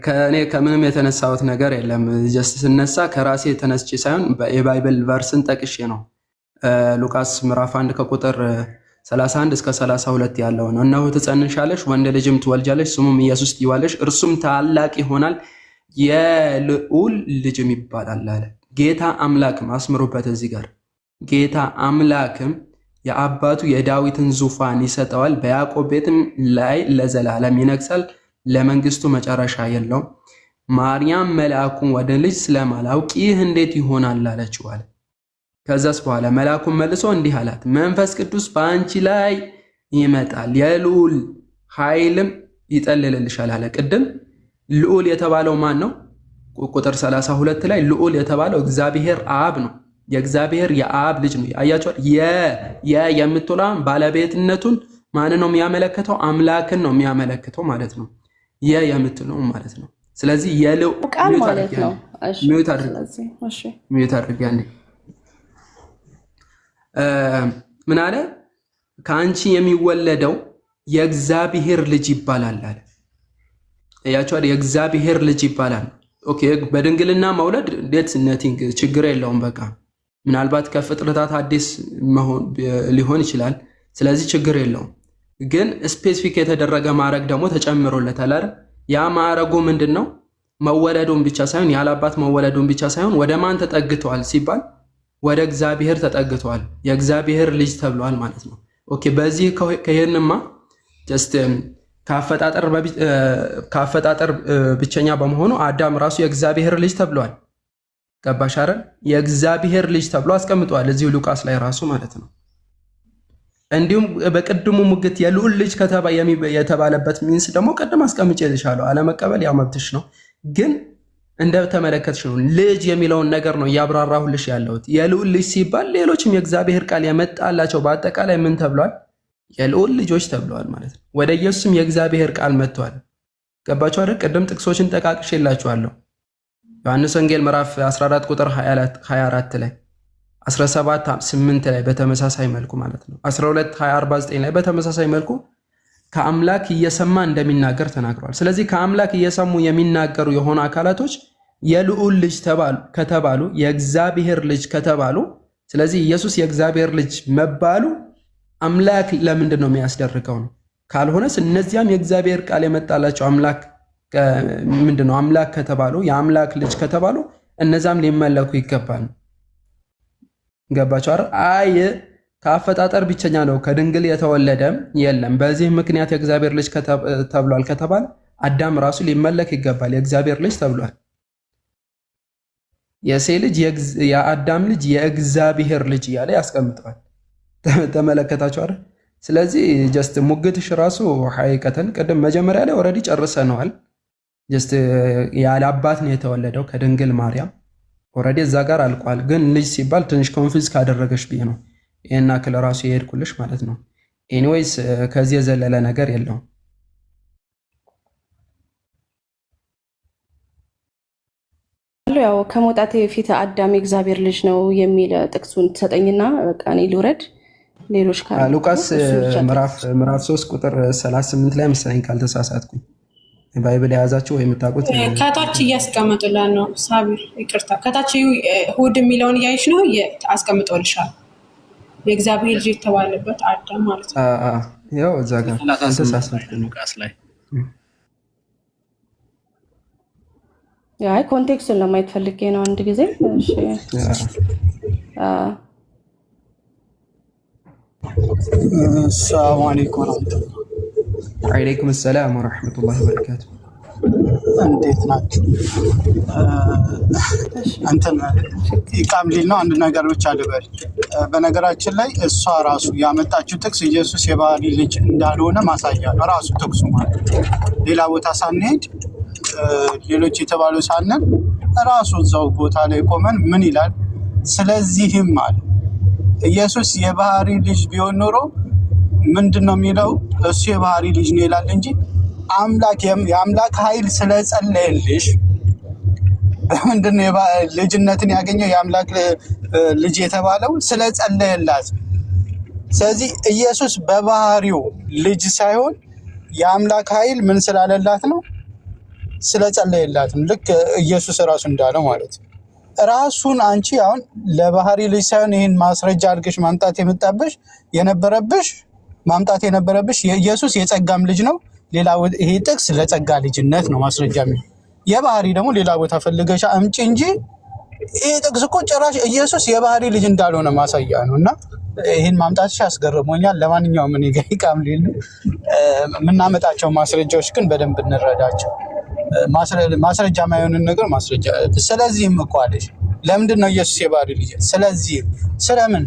ከእኔ ከምንም የተነሳሁት ነገር የለም። ጀስት ስነሳ ከራሴ የተነስቼ ሳይሆን የባይብል ቨርስን ጠቅሼ ነው። ሉቃስ ምዕራፍ 1 ከቁጥር 31 እስከ 32 ያለው ነው። እነሆ ትጸንሻለሽ፣ ወንድ ልጅም ትወልጃለሽ፣ ስሙም ኢየሱስ ትይዋለሽ፣ እርሱም ታላቅ ይሆናል፣ የልዑል ልጅም ይባላል አለ። ጌታ አምላክም አስምሩበት እዚህ ጋር ጌታ አምላክም የአባቱ የዳዊትን ዙፋን ይሰጠዋል፣ በያዕቆብ ቤትም ላይ ለዘላለም ይነግሣል፣ ለመንግስቱ መጨረሻ የለውም። ማርያም መልአኩን ወደ ልጅ ስለማላውቅ ይህ እንዴት ይሆናል አለችው አለ። ከዛስ በኋላ መልአኩን መልሶ እንዲህ አላት፣ መንፈስ ቅዱስ በአንቺ ላይ ይመጣል፣ የልዑል ኃይልም ይጠልልልሻል አለ። ቅድም ልዑል የተባለው ማን ነው? ቁጥር 32 ላይ ልዑል የተባለው እግዚአብሔር አብ ነው። የእግዚአብሔር የአብ ልጅ ነው። አያችኋል? የምትውላ ባለቤትነቱን ማን ነው የሚያመለክተው? አምላክን ነው የሚያመለክተው ማለት ነው። የምትለው ማለት ነው። ስለዚህ የልዑል ቃል ማለት ነው። ሚውት አድርጊ አንዴ። ምን አለ? ከአንቺ የሚወለደው የእግዚአብሔር ልጅ ይባላል አለ። አያችኋል? የእግዚአብሔር ልጅ ይባላል። ኦኬ፣ በድንግልና መውለድ ዴት ነቲንግ ችግር የለውም። በቃ ምናልባት ከፍጥረታት አዲስ መሆን ሊሆን ይችላል። ስለዚህ ችግር የለውም። ግን ስፔሲፊክ የተደረገ ማዕረግ ደግሞ ተጨምሮለታል አይደል? ያ ማዕረጉ ምንድነው? መወለዱን ብቻ ሳይሆን ያላባት መወለዱን ብቻ ሳይሆን ወደ ማን ተጠግቷል ሲባል ወደ እግዚአብሔር ተጠግቷል። የእግዚአብሔር ልጅ ተብሏል ማለት ነው። ኦኬ፣ በዚህ ከሄንማ ጀስት ከአፈጣጠር ብቸኛ በመሆኑ አዳም ራሱ የእግዚአብሔር ልጅ ተብሏል። ገባሽ አይደል? የእግዚአብሔር ልጅ ተብሎ አስቀምጧል እዚሁ ሉቃስ ላይ ራሱ ማለት ነው። እንዲሁም በቅድሙ ሙግት የልዑል ልጅ የተባለበት ሚንስ ደግሞ ቅድም አስቀምጬልሻለሁ። አለመቀበል ያው መብትሽ ነው። ግን እንደተመለከትሽ ነው ልጅ የሚለውን ነገር ነው እያብራራሁልሽ ያለሁት። የልዑል ልጅ ሲባል ሌሎችም የእግዚአብሔር ቃል የመጣላቸው በአጠቃላይ ምን ተብሏል? የልዑል ልጆች ተብለዋል ማለት ነው። ወደ ኢየሱስም የእግዚአብሔር ቃል መጥቷል። ገባችሁ አይደል? ቅድም ጥቅሶችን ጠቃቅሼላችኋለሁ። ዮሐንስ ወንጌል ምዕራፍ 14 ቁጥር 24 ላይ 17:8 ላይ በተመሳሳይ መልኩ ማለት ነው 12:49 ላይ በተመሳሳይ መልኩ ከአምላክ እየሰማ እንደሚናገር ተናግሯል። ስለዚህ ከአምላክ እየሰሙ የሚናገሩ የሆኑ አካላቶች የልዑል ልጅ ከተባሉ የእግዚአብሔር ልጅ ከተባሉ፣ ስለዚህ ኢየሱስ የእግዚአብሔር ልጅ መባሉ አምላክ ለምንድን ነው የሚያስደርገው ነው? ካልሆነስ እነዚያም የእግዚአብሔር ቃል የመጣላቸው አምላክ ምንድን ነው? አምላክ ከተባሉ የአምላክ ልጅ ከተባሉ እነዛም ሊመለኩ ይገባል። ገባችሁ አይደል? አይ ከአፈጣጠር ብቸኛ ነው ከድንግል የተወለደም የለም በዚህ ምክንያት የእግዚአብሔር ልጅ ተብሏል ከተባለ አዳም ራሱ ሊመለክ ይገባል፣ የእግዚአብሔር ልጅ ተብሏል። የሴት ልጅ የአዳም ልጅ የእግዚአብሔር ልጅ እያለ ያስቀምጠዋል። ተመለከታችሁ አይደል? ስለዚህ ጀስት ሙግትሽ ራሱ ሐቂቀተን ቅድም መጀመሪያ ላይ ኦልሬዲ ጨርሰነዋል። ጀስት ያለ አባት ነው የተወለደው ከድንግል ማርያም ኦልሬዲ እዛ ጋር አልቋል። ግን ልጅ ሲባል ትንሽ ኮንፊውዝ ካደረገሽ ብዬ ነው ይሄን አክል ራሱ የሄድኩልሽ ማለት ነው። ኤኒዌይስ ከዚህ የዘለለ ነገር የለውም። ያው ከመውጣቴ በፊት አዳም የእግዚአብሔር ልጅ ነው የሚል ጥቅሱን ትሰጠኝና በቃ እኔ ልውረድ። ሌሎች ካሉ ሉቃስ ምዕራፍ 3 ቁጥር 38 ላይ መሰለኝ ካልተሳሳትኩኝ ባይብል የያዛችሁ ወይ የምታውቁት ከታች እያስቀመጡልን ነው። ሳቢር ይቅርታ፣ ከታች ሁድ የሚለውን እያይሽ ነው አስቀምጦልሻል። የእግዚአብሔር ልጅ የተባለበት አዳም ማለት ነው። ያው እዛ ጋር ካልተሳሳትኩኝ ሉቃስ ላይ ያይ ኮንቴክስቱን ለማየት ፈልጌ ነው አንድ ጊዜ። እሺ ሰላም አለይኩም ወአለይኩም ሰላም ወራህመቱላሂ ወበረካቱ። እንዴት ናችሁ? አንተን ኢቃም ሊል ነው። አንድ ነገር ብቻ ልበል። በነገራችን ላይ እሷ ራሱ ያመጣችው ጥቅስ ኢየሱስ የባህሪ ልጅ እንዳልሆነ ማሳያ ነው ራሱ ጥቅሱ ማለት ሌላ ቦታ ሳንሄድ ሌሎች የተባሉ ሳንል ራሱ እዛው ቦታ ላይ ቆመን ምን ይላል? ስለዚህም ማለት ኢየሱስ የባህሪ ልጅ ቢሆን ኖሮ ምንድነው የሚለው? እሱ የባህሪ ልጅ ነው ይላል እንጂ አምላክ የአምላክ ኃይል ስለጸለየልሽ ምንድነው ልጅነትን ያገኘው? የአምላክ ልጅ የተባለው ስለጸለየላት። ስለዚህ ኢየሱስ በባህሪው ልጅ ሳይሆን የአምላክ ኃይል ምን ስላለላት ነው? ስለጸለየላት። ልክ ኢየሱስ ራሱ እንዳለው ማለት ራሱን አንቺ አሁን ለባህሪ ልጅ ሳይሆን ይሄን ማስረጃ አድርገሽ ማምጣት የነበረብሽ የኢየሱስ የጸጋም ልጅ ነው። ሌላ ይሄ ጥቅስ ለጸጋ ልጅነት ነው ማስረጃ ነው። የባህሪ ደግሞ ሌላ ቦታ ፈልገሽ አምጪ እንጂ ይሄ ጥቅስ እኮ ጭራሽ ኢየሱስ የባህሪ ልጅ እንዳልሆነ ማሳያ ነውና ይሄን ማምጣትሽ አስገርሞኛል። ለማንኛውም እኔ ጋር ይቃም ሊል የምናመጣቸው ማስረጃዎች ግን በደንብ እንረዳቸው። ማስረጃ ማይሆንን ነገር ማስረጃ። ስለዚህም እኮ አለሽ ለምንድን ነው ኢየሱስ የባህሪ ልጅ? ስለዚህ ስለምን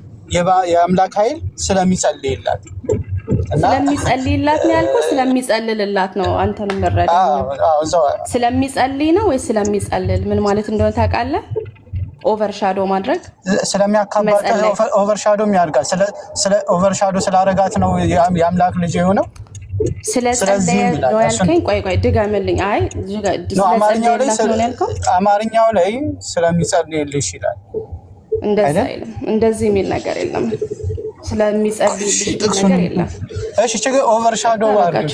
የአምላክ ኃይል ስለሚጸልይላት ነው ያልኩት። ስለሚጸልልላት ነው። አንተንም መረዳ ስለሚጸልይ ነው ወይ ስለሚጸልል ምን ማለት እንደሆነ ታውቃለህ? ኦቨርሻዶ ማድረግ ስለሚያካባታ ኦቨርሻዶም ያርጋል። ስለ ኦቨርሻዶ ስላረጋት ነው የአምላክ ልጅ የሆነው። ስለዚህ ነው ያልከኝ። ቆይ ድጋምልኝ። አይ አማርኛው ላይ ስለሚጸልይልሽ ይላል። እንደዚህ የሚል ነገር የለም። ስለሚጸልይልሽ ነገር የለም። እሺ ችግር ኦቨርሻዶ አድርገው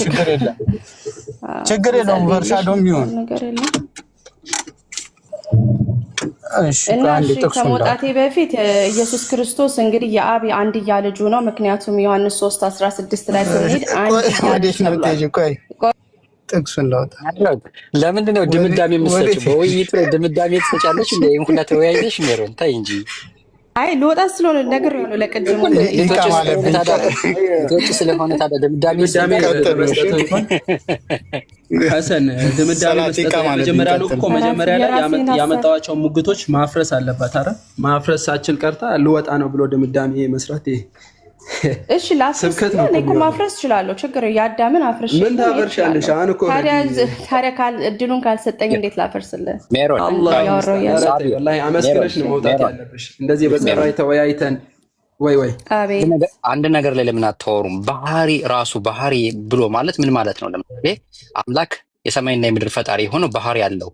ችግር የለውም። ኦቨርሻዶ የሚሆን ነገር የለም። እና ከመውጣቴ በፊት ኢየሱስ ክርስቶስ እንግዲህ የአብ አንድያ ልጁ ነው። ምክንያቱም ዮሐንስ 3:16 ላይ ስንሄድ ጥቅሱን ላውጣ። ለምንድን ነው ድምዳሜ የምትሰጪው? በውይይት ላይ ድምዳሜ ትሰጫለሽ? እንደ ሁላ ተወያይተሽ ሜሮን ታይ እንጂ። አይ ልወጣ ስለሆነ ነገር ነው ለቅድሙ ልጆች ስለሆነ ታዲያ ድምዳሜ ሐሰን ድምዳሜ መስጠት መጀመሪያ ነው እኮ መጀመሪያ ላይ ያመጣዋቸው ሙግቶች ማፍረስ አለባት። አረ ማፍረሳችን ቀርታ ልወጣ ነው ብሎ ድምዳሜ መስራት እሺ ላስብከት ነው እኮ ማፍረስ ይችላል። ችግር ያዳምን አፍርሽ ምን ታፈርሻለሽ? አሁን እኮ ታዲያ እድሉን ካልሰጠኝ እንዴት ላፈርስልህ? ሜሮን ወላሂ አመስግነሽ ነው መውጣት ያለብሽ። እንደዚህ በጸራ ተወያይተን ወይ አንድ ነገር ላይ ለምን አታወሩም? ባህሪ ብሎ ማለት ምን ማለት ነው? ለምሳሌ አምላክ የሰማይና የምድር ፈጣሪ የሆነው ባህሪ አለው፣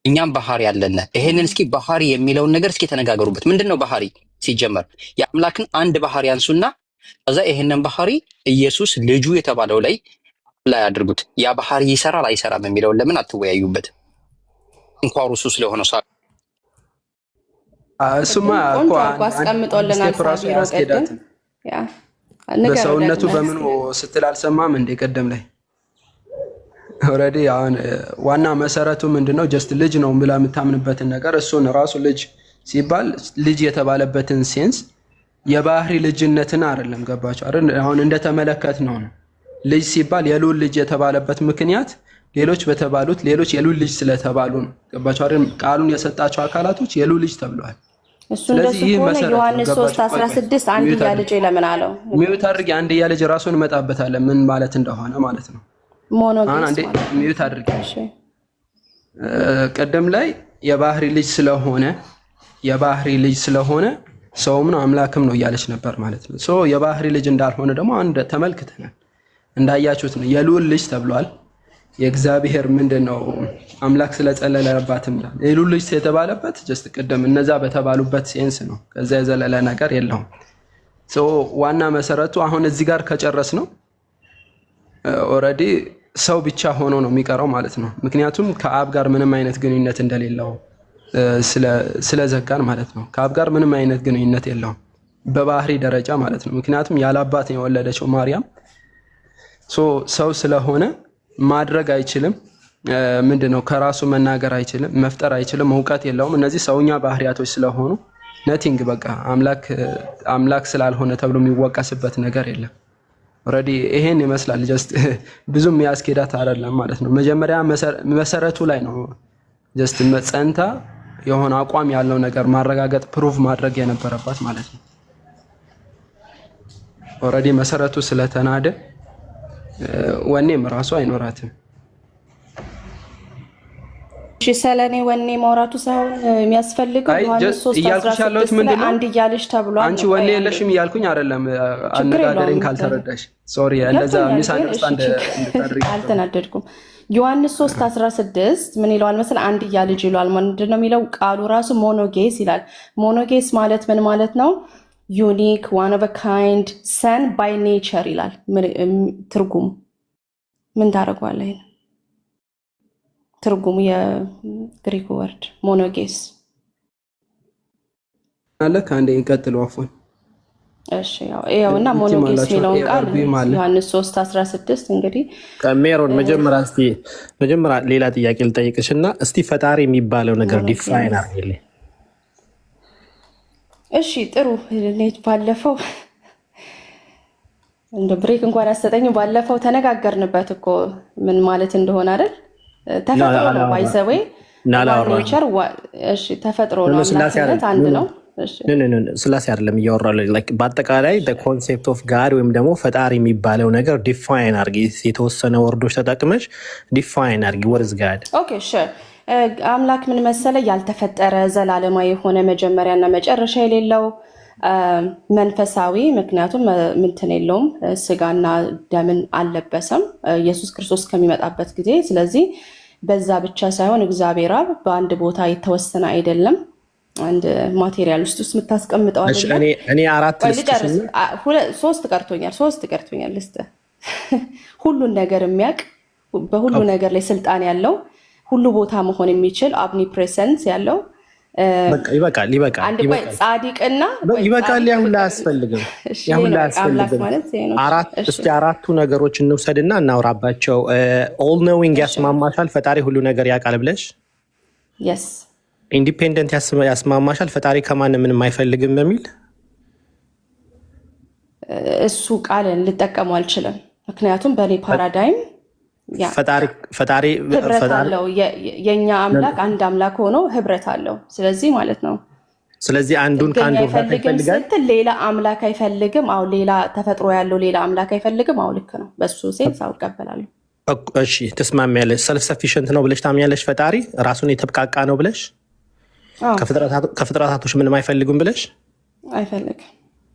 እኛም ባህሪ አለን። ይሄንን እስኪ ባህሪ የሚለውን ነገር እስኪ ተነጋገሩበት። ምንድነው ባህሪ? ሲጀመር የአምላክን አንድ ባህሪ አንሱና ከዛ ይሄንን ባህሪ ኢየሱስ ልጁ የተባለው ላይ አድርጉት። ያ ባህሪ ይሰራል አይሰራም የሚለውን ለምን አትወያዩበት? እንኳን እሱ ስለሆነ እሱማ እኮ አስቀምጦልናል። በሰውነቱ በምኑ ስትል አልሰማም እንደ ቀደም ላይ ኦልሬዲ አሁን ዋና መሰረቱ ምንድነው? ጀስት ልጅ ነው ብላ የምታምንበትን ነገር እሱን ራሱ ልጅ ሲባል ልጅ የተባለበትን ሴንስ የባህሪ ልጅነትን አይደለም። ገባችሁ አይደል? አሁን እንደተመለከት ነው ልጅ ሲባል የልዑል ልጅ የተባለበት ምክንያት ሌሎች በተባሉት ሌሎች የልዑል ልጅ ስለተባሉ ነው። ገባችሁ አይደል? ቃሉን የሰጣቸው አካላቶች የልዑል ልጅ ተብለዋል። እሱ እንደሱ ከሆነ ዮሐንስ 3:16 አንድያ ልጅ ለምን አለው? ሚውት አድርጊ። አንድያ ልጅ ራሱን እንመጣበታለን ምን ማለት እንደሆነ ማለት ነው። ሞኖጌስ አንዴ ሚውት አድርጊ። ቀደም ላይ የባህሪ ልጅ ስለሆነ ሰውም ነው አምላክም ነው እያለች ነበር ማለት ነው። ሶ የባህሪ ልጅ እንዳልሆነ ደግሞ አንድ ተመልክተናል። እንዳያችሁት ነው የልዑል ልጅ ተብሏል። የእግዚአብሔር ምንድነው አምላክ ስለጸለለባትም የልዑል ልጅ የተባለበት ጀስት ቅድም እነዛ በተባሉበት ሴንስ ነው። ከዛ የዘለለ ነገር የለውም። ሶ ዋና መሰረቱ አሁን እዚህ ጋር ከጨረስ ነው ኦልሬዲ ሰው ብቻ ሆኖ ነው የሚቀረው ማለት ነው። ምክንያቱም ከአብ ጋር ምንም አይነት ግንኙነት እንደሌለው ስለዘጋን ማለት ነው። ከአብ ጋር ምንም አይነት ግንኙነት የለውም በባህሪ ደረጃ ማለት ነው። ምክንያቱም ያለ አባት የወለደችው ማርያም ሰው ስለሆነ ማድረግ አይችልም። ምንድነው ከራሱ መናገር አይችልም፣ መፍጠር አይችልም፣ እውቀት የለውም። እነዚህ ሰውኛ ባህሪያቶች ስለሆኑ ነቲንግ በቃ አምላክ ስላልሆነ ተብሎ የሚወቀስበት ነገር የለም። ኦልሬዲ ይሄን ይመስላል። ጀስት ብዙም ያስኬዳት አይደለም ማለት ነው። መጀመሪያ መሰረቱ ላይ ነው ጀስት ጸንታ የሆነ አቋም ያለው ነገር ማረጋገጥ ፕሩቭ ማድረግ የነበረባት ማለት ነው። ኦልሬዲ መሰረቱ ስለተናደ ወኔም ራሱ አይኖራትም። እሺ ሰለኔ ወኔ ማውራቱ ሳይሆን የሚያስፈልገው ዮሐንስ 3:16 ላይ አንድያ ልጅ ተብሏል። አንቺ ወኔ የለሽም እያልኩኝ አይደለም። አነጋገሬን ካልተረዳሽ ሶሪ። እንደዛ ሚስ አንደርስታንድ እንድታደርጊ አልተናደድኩም። ዮሐንስ 3:16 ምን ይለዋል መሰል? አንድያ ልጅ ይለዋል። ምንድን ነው የሚለው? ቃሉ ራሱ ሞኖጌስ ይላል። ሞኖጌስ ማለት ምን ማለት ነው? ዩኒክ ዋን ኦፍ ካይንድ ሰን ባይ ኔቸር ይላል። ትርጉሙ ምን ታደርገዋለህ? ትርጉሙ የግሪክ ወርድ ሞኖጌስ አለ። ከአንዴ እንቀጥል አፎን። እሺ ያውና ሞኖጌስ የሚለውን ቃል ዮሐንስ 3:16 እንግዲህ ከሜሮን መጀመሪያ ሌላ ጥያቄ ልጠይቅሽና እስቲ ፈጣሪ የሚባለው ነገር ዲፋይን አድርጊልኝ። እሺ ጥሩ። ባለፈው እንደ ብሬክ እንኳን አሰጠኝ። ባለፈው ተነጋገርንበት እኮ ምን ማለት እንደሆነ አይደል? ተፈጥሮ ነው ባይዘዌ ኔቸር። እሺ ተፈጥሮ ነው ማለት አንድ ነው። ስላሴ አይደለም እያወራለሁ። በአጠቃላይ ኮንሴፕት ኦፍ ጋድ ወይም ደግሞ ፈጣሪ የሚባለው ነገር ዲፋይን አድርጊ። የተወሰነ ወርዶች ተጠቅመሽ ዲፋይን አድርጊ። ወርዝ ጋድ ኦኬ ሹር። አምላክ ምን መሰለ? ያልተፈጠረ ዘላለማዊ የሆነ መጀመሪያና መጨረሻ የሌለው መንፈሳዊ፣ ምክንያቱም ምንትን የለውም ስጋና ደምን አልለበሰም ኢየሱስ ክርስቶስ ከሚመጣበት ጊዜ። ስለዚህ በዛ ብቻ ሳይሆን እግዚአብሔር አብ በአንድ ቦታ የተወሰነ አይደለም። አንድ ማቴሪያል ውስጥ የምታስቀምጠው አይደለም። እኔ ሶስት ቀርቶኛል ልስጥ። ሁሉን ነገር የሚያውቅ በሁሉ ነገር ላይ ስልጣን ያለው ሁሉ ቦታ መሆን የሚችል ኦምኒፕሬሰንስ ያለው ይበቃል። ጻድቅና ይበቃል። ያሁን አያስፈልግም። አራቱ ነገሮች እንውሰድና እናውራባቸው። ኦል ኖዊንግ ያስማማሻል? ፈጣሪ ሁሉ ነገር ያውቃል ብለሽ። የስ ኢንዲፔንደንት ያስማማሻል? ፈጣሪ ከማንም ምንም አይፈልግም በሚል እሱ ቃልን ልጠቀሙ አልችልም። ምክንያቱም በእኔ ፓራዳይም ፈጣሪ ህብረት አለው። የኛ አምላክ አንድ አምላክ ሆኖ ህብረት አለው። ስለዚህ ማለት ነው። ስለዚህ አንዱን ከአንዱ አይፈልግም ስትል ሌላ አምላክ አይፈልግም። አው ሌላ ተፈጥሮ ያለው ሌላ አምላክ አይፈልግም። አው ልክ ነው። በሱ ሴንስ አውቀበላለሁ። እሺ ተስማሚያለሽ? ሰልፍ ሰፊሽንት ነው ብለሽ ታምኛለሽ? ፈጣሪ ራሱን የተብቃቃ ነው ብለሽ? ከፍጥረታቶች ምንም አይፈልጉም ብለሽ? አይፈልግም።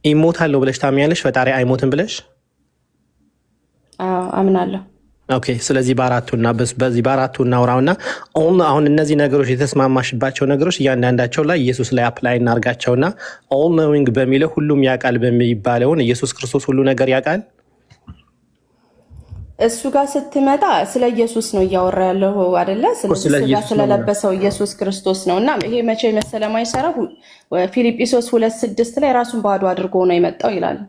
ይሞታል ነው ብለሽ ታምኛለሽ? ፈጣሪ አይሞትም ብለሽ? አምናለሁ። ኦኬ። ስለዚህ በዚህ በአራቱ እናውራውና አሁን እነዚህ ነገሮች የተስማማሽባቸው ነገሮች እያንዳንዳቸው ላይ ኢየሱስ ላይ አፕላይ እናርጋቸውና ኦል ኖዊንግ በሚለው ሁሉም ያውቃል በሚባለውን ኢየሱስ ክርስቶስ ሁሉ ነገር ያውቃል። እሱ ጋር ስትመጣ ስለ ኢየሱስ ነው እያወራ ያለው አይደለ? ስለለበሰው ኢየሱስ ክርስቶስ ነው። እና ይሄ መቼ መሰለ ማይሰራ ፊልጵስዩስ 2:6 ላይ ራሱን ባዶ አድርጎ ነው የመጣው ይላል።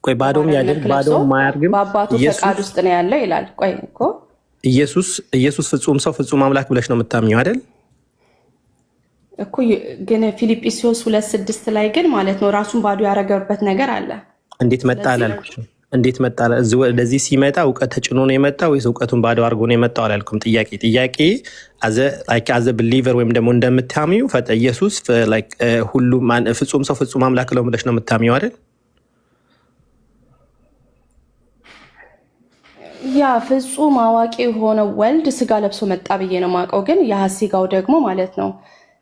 ቆይ ባዶም ያድርግ ባዶም ማያርግም በአባቱ ፈቃድ ውስጥ ነው ያለው ይላል። ቆይ እኮ ኢየሱስ ፍጹም ሰው ፍጹም አምላክ ብለሽ ነው የምታምኚው አይደል? እኮ ግን ፊልጵስዩስ 2:6 ላይ ግን ማለት ነው ራሱን ባዶ ያረገበት ነገር አለ። እንዴት መጣ አላልኩሽም? እንዴት መጣ? ወደዚህ ሲመጣ እውቀት ተጭኖ ነው የመጣው ወይስ እውቀቱን ባዶ አድርጎ ነው የመጣው አላልኩም። ጥያቄ አዘ ብሊቨር ወይም ደግሞ እንደምታምኚው ኢየሱስ ሁሉም ፍጹም ሰው ፍጹም አምላክ ነው ብለሽ ነው የምታምኚው አይደል? ያ ፍጹም አዋቂ የሆነ ወልድ ስጋ ለብሶ መጣ ብዬ ነው የማውቀው። ግን ያ ስጋው ደግሞ ማለት ነው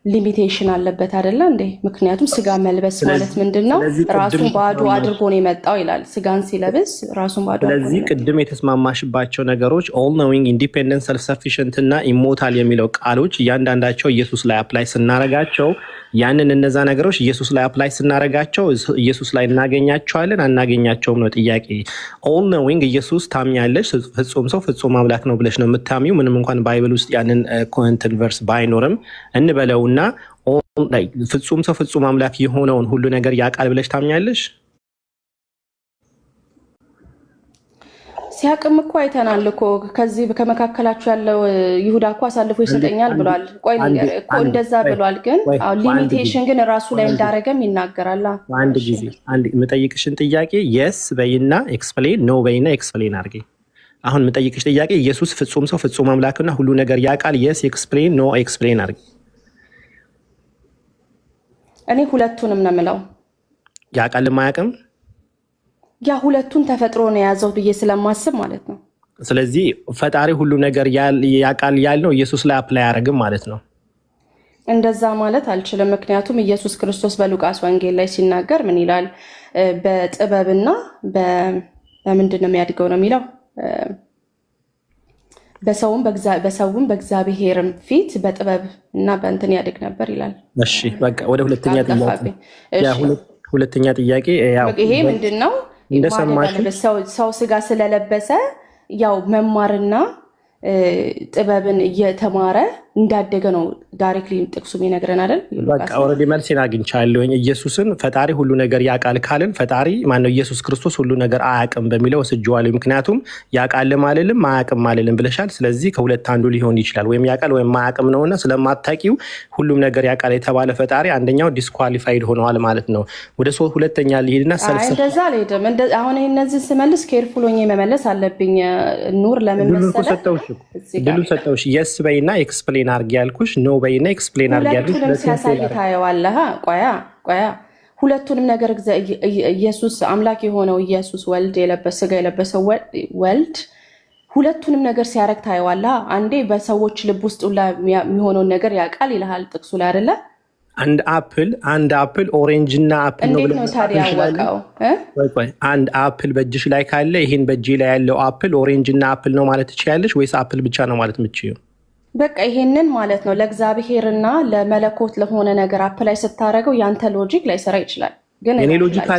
ሊሚቴሽን አለበት አይደለ እንዴ? ምክንያቱም ስጋ መልበስ ማለት ምንድነው? ራሱን ባዶ አድርጎ ነው የመጣው ይላል። ስጋን ሲለብስ ራሱን ባዶ አድርጎ። ስለዚህ ቅድም የተስማማሽባቸው ነገሮች ኦል ኖዊንግ፣ ኢንዲፔንደንት፣ ሰልፍ ሰፊሽንት እና ኢሞታል የሚለው ቃሎች እያንዳንዳቸው ኢየሱስ ላይ አፕላይ ስናረጋቸው ያንን እነዛ ነገሮች ኢየሱስ ላይ አፕላይ ስናረጋቸው ኢየሱስ ላይ እናገኛቸዋለን አናገኛቸውም ነው ጥያቄ። ኦል ኖዊንግ ኢየሱስ ታምኛለሽ፣ ፍጹም ሰው ፍጹም አምላክ ነው ብለሽ ነው የምታምኚው። ምንም እንኳን ባይብል ውስጥ ያንን ኮንተንት ቨርስ ባይኖርም እንበለውና ፍጹም ሰው ፍጹም አምላክ የሆነውን ሁሉ ነገር ያውቃል ብለሽ ታምኛለሽ? ሲያቅም እኮ አይተናል እኮ ከዚህ ከመካከላችሁ ያለው ይሁዳ እኮ አሳልፎ ይሰጠኛል ብሏል። ቆይ እኮ እንደዛ ብሏል። ግን ሊሚቴሽን ግን ራሱ ላይ እንዳረገም ይናገራል። አንድ ጊዜ የምጠይቅሽን ጥያቄ የስ በይና ኤክስፕሌን፣ ኖ በይና ኤክስፕሌን አድርጌ። አሁን የምጠይቅሽ ጥያቄ ኢየሱስ ፍጹም ሰው ፍጹም አምላክና ሁሉ ነገር ያውቃል። የስ ኤክስፕሌን፣ ኖ ኤክስፕሌን አድርጌ። እኔ ሁለቱንም ነው የምለው። ያውቃልም አያውቅም? ያ ሁለቱን ተፈጥሮ ነው የያዘው ብዬ ስለማስብ ማለት ነው። ስለዚህ ፈጣሪ ሁሉ ነገር ያውቃል ያልነው ኢየሱስ ላይ አፕላይ አያደርግም ማለት ነው። እንደዛ ማለት አልችልም። ምክንያቱም ኢየሱስ ክርስቶስ በሉቃስ ወንጌል ላይ ሲናገር ምን ይላል? በጥበብና በምንድን ነው የሚያድገው ነው የሚለው? በሰውም በእግዚአብሔርም ፊት በጥበብ እና በእንትን ያድግ ነበር ይላል። እሺ በቃ ወደ ሁለተኛ ጥያቄ ይሄ ምንድን ነው? ሰው ስጋ ስለለበሰ ያው መማርና ጥበብን እየተማረ እንዳደገ ነው ዳይሬክትሊ ጥቅሱም ይነግረን አይደል? በቃ ኦልሬዲ መልሴን አግኝቻለሁኝ። ኢየሱስን ፈጣሪ ሁሉ ነገር ያውቃል ካልን ፈጣሪ ማነው? ኢየሱስ ክርስቶስ ሁሉ ነገር አያውቅም በሚለው ወስጄዋለሁ። ምክንያቱም ያውቃልም አልልም አያውቅም አልልም ብለሻል። ስለዚህ ከሁለት አንዱ ሊሆን ይችላል፣ ወይም ያውቃል ወይም አያውቅም ነውና ስለማታውቂው ሁሉም ነገር ያውቃል የተባለ ፈጣሪ አንደኛው ዲስኳሊፋይድ ሆነዋል ማለት ነው። ወደ ሁለተኛ ልሂድና እንደዛ አልሄድም። አሁን እነዚህ ስመልስ ኬርፉል ሆኜ መመለስ አለብኝ። ኑር ለምን መሰለህ ድሉ ሰጠውሽ። የስ በይና ኤክስፕሌን አርጊ ያልኩሽ፣ ኖ በይና ኤክስፕሌን አርጊ ያልኩሽ። ሁለቱንም ሲያሳይ ታየዋለህ። ቆያ ሁለቱንም ነገር ኢየሱስ አምላክ የሆነው ኢየሱስ ወልድ ስጋ የለበሰው ወልድ ሁለቱንም ነገር ሲያረግ ታየዋለህ። አንዴ በሰዎች ልብ ውስጥ የሚሆነውን ነገር ያውቃል ይልሃል ጥቅሱ ላይ አይደለ? አንድ አፕል ኦሬንጅ እና አፕል ነው ብለህ ታዲያ ያወቀው አንድ አፕል በእጅሽ ላይ ካለ ይሄን በእጄ ላይ ያለው አፕል ኦሬንጅ እና አፕል ነው ማለት ትችያለሽ ወይስ አፕል ብቻ ነው ማለት የምትችይው? በቃ ይሄንን ማለት ነው ለእግዚአብሔርና ለመለኮት ለሆነ ነገር አፕላይ ስታደርገው ያንተ ሎጂክ ላይሰራ ይችላል። የኔ ሎጂክ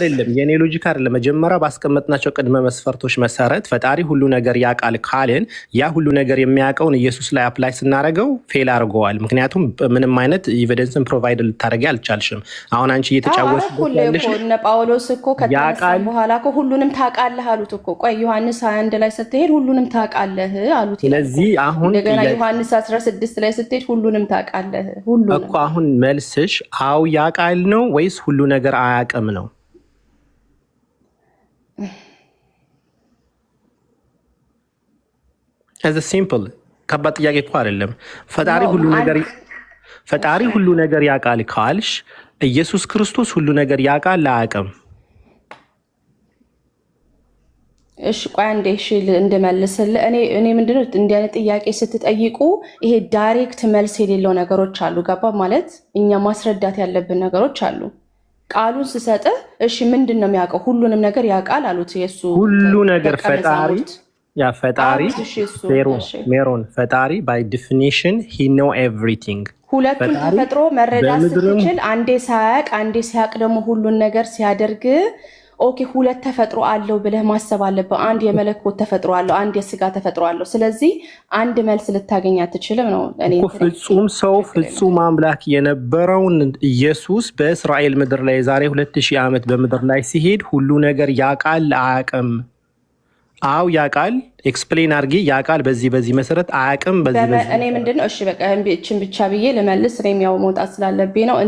አይደለም። መጀመሪያ ባስቀመጥናቸው ቅድመ መስፈርቶች መሰረት ፈጣሪ ሁሉ ነገር ያውቃል ካልን ያ ሁሉ ነገር የሚያውቀውን ኢየሱስ ላይ አፕላይ ስናደርገው ፌል አድርገዋል። ምክንያቱም ምንም አይነት ኤቪደንስን ፕሮቫይድ ልታደርጊ አልቻልሽም። አሁን አንቺ እየተጫወትሽ ጳውሎስ እኮ ከተነሳ በኋላ እኮ ሁሉንም ታውቃለህ አሉት እኮ። ቆይ ዮሐንስ 21 ላይ ስትሄድ ሁሉንም ታውቃለህ አሉት። ስለዚህ አሁን እንደገና ዮሐንስ 16 ላይ ስትሄድ ሁሉንም ታውቃለህ ሁሉንም እኮ። አሁን መልስሽ አው ያውቃል ነው ወይስ ሁሉ ነገር አያውቅም ነው? as a simple ከባድ ጥያቄ እኮ አይደለም። ፈጣሪ ሁሉ ነገር ያውቃል ካልሽ ኢየሱስ ክርስቶስ ሁሉ ነገር ያውቃል አያውቅም? እሺ ቆይ አንዴ እንድመልስልህ። እኔ ምንድነው እንዲህ አይነት ጥያቄ ስትጠይቁ ይሄ ዳይሬክት መልስ የሌለው ነገሮች አሉ። ገባ ማለት እኛ ማስረዳት ያለብን ነገሮች አሉ። ቃሉን ስሰጥህ እሺ ምንድን ነው የሚያውቀው? ሁሉንም ነገር ያውቃል አሉት። የሱ ሁሉ ነገር ፈጣሪ ሜሮን ፈጣሪ ባይ ዲፊኒሽን ሂ ኖ ኤቭሪቲንግ። ሁለቱን ተፈጥሮ መረዳት ስትችል አንዴ ሳያውቅ አንዴ ሲያውቅ ደግሞ ሁሉን ነገር ሲያደርግ ኦኬ ሁለት ተፈጥሮ አለው ብለህ ማሰብ አለብህ። አንድ የመለኮት ተፈጥሮ አለው፣ አንድ የስጋ ተፈጥሮ አለው። ስለዚህ አንድ መልስ ልታገኝ አትችልም ነው። እኔ ፍጹም ሰው ፍጹም አምላክ የነበረውን ኢየሱስ በእስራኤል ምድር ላይ የዛሬ 2000 ዓመት በምድር ላይ ሲሄድ ሁሉ ነገር ያውቃል አያውቅም? አው ያውቃል። ኤክስፕሌን አድርጌ ያውቃል። በዚህ መሰረት አያውቅም። እኔ ምንድነው እሺ በቃ እችን ብቻ ብዬ ልመልስ። እኔም ያው መውጣት ስላለብኝ ነው።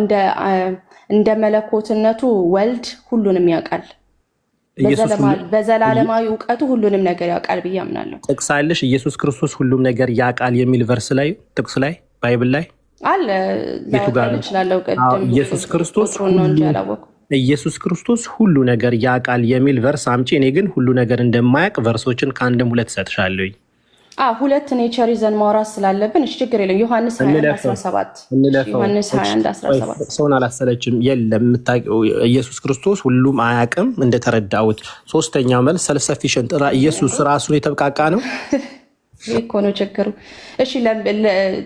እንደ መለኮትነቱ ወልድ ሁሉንም ያውቃል። በዘላለማዊ እውቀቱ ሁሉንም ነገር ያውቃል ብዬ አምናለሁ። ጥቅሳለሽ ኢየሱስ ክርስቶስ ሁሉም ነገር ያውቃል የሚል ቨርስ ላይ ጥቅስ ላይ ባይብል ላይ አለ። ይችላልው ቀደም ኢየሱስ ክርስቶስ ኢየሱስ ክርስቶስ ሁሉ ነገር ያውቃል የሚል ቨርስ አምጪ። እኔ ግን ሁሉ ነገር እንደማያውቅ ቨርሶችን ከአንድም ሁለት ሰጥሻለሁ። ሁለት ኔቸር ይዘን ማውራት ስላለብን እሺ ችግር የለም። ዮሐንስ 21:17 ዮሐንስ 21:17 ሰውን አላሰለችም። የለም የምታውቂው ኢየሱስ ክርስቶስ ሁሉም አያውቅም እንደተረዳሁት። ሶስተኛው መልስ ሰልፍ ሰፊሽንት ኢየሱስ ራሱን የተብቃቃ ነው። ይሄ እኮ ነው ችግሩ። እሺ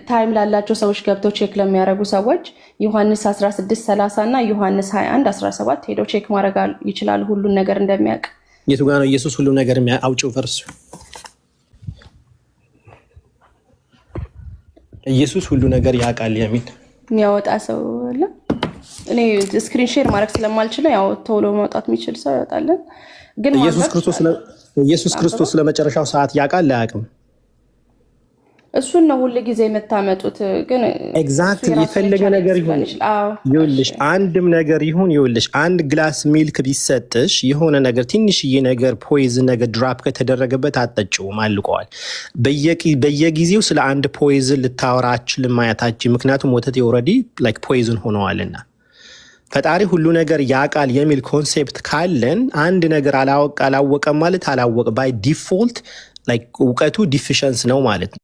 ታይም ላላቸው ሰዎች ገብተው ቼክ ለሚያደርጉ ሰዎች ዮሐንስ 16:30 እና ዮሐንስ 21:17 ሄደው ቼክ ማድረግ ይችላሉ ሁሉን ነገር እንደሚያውቅ። የቱ ጋር ነው ኢየሱስ ሁሉ ነገር አውጪው ቨርስ? ኢየሱስ ሁሉ ነገር ያውቃል የሚል የሚያወጣ ሰው አለ? እኔ ስክሪን ሼር ማድረግ ስለማልችል ያው ቶሎ ማውጣት የሚችል ሰው ያወጣለን። ግን ኢየሱስ ክርስቶስ ለመጨረሻው ሰዓት ያውቃል አያውቅም? እሱን ነው ሁሉ ጊዜ የምታመጡት። ግን ኤግዛክት የፈለገ ነገር ይሁን ይኸውልሽ፣ አንድም ነገር ይሁን ይኸውልሽ፣ አንድ ግላስ ሚልክ ቢሰጥሽ የሆነ ነገር ትንሽዬ ነገር ፖይዝን ነገር ድራፕ ከተደረገበት አትጠጪውም፣ አልቀዋል። በየጊዜው ስለ አንድ ፖይዝን ልታወራ አትችልም ማያታችን፣ ምክንያቱም ወተት ኦልሬዲ ላይክ ፖይዝን ሆነዋልና። ፈጣሪ ሁሉ ነገር ያውቃል የሚል ኮንሴፕት ካለን አንድ ነገር አላወቀም ማለት አላወቀ ባይ ዲፎልት ላይክ እውቀቱ ዲፊሸንስ ነው ማለት ነው።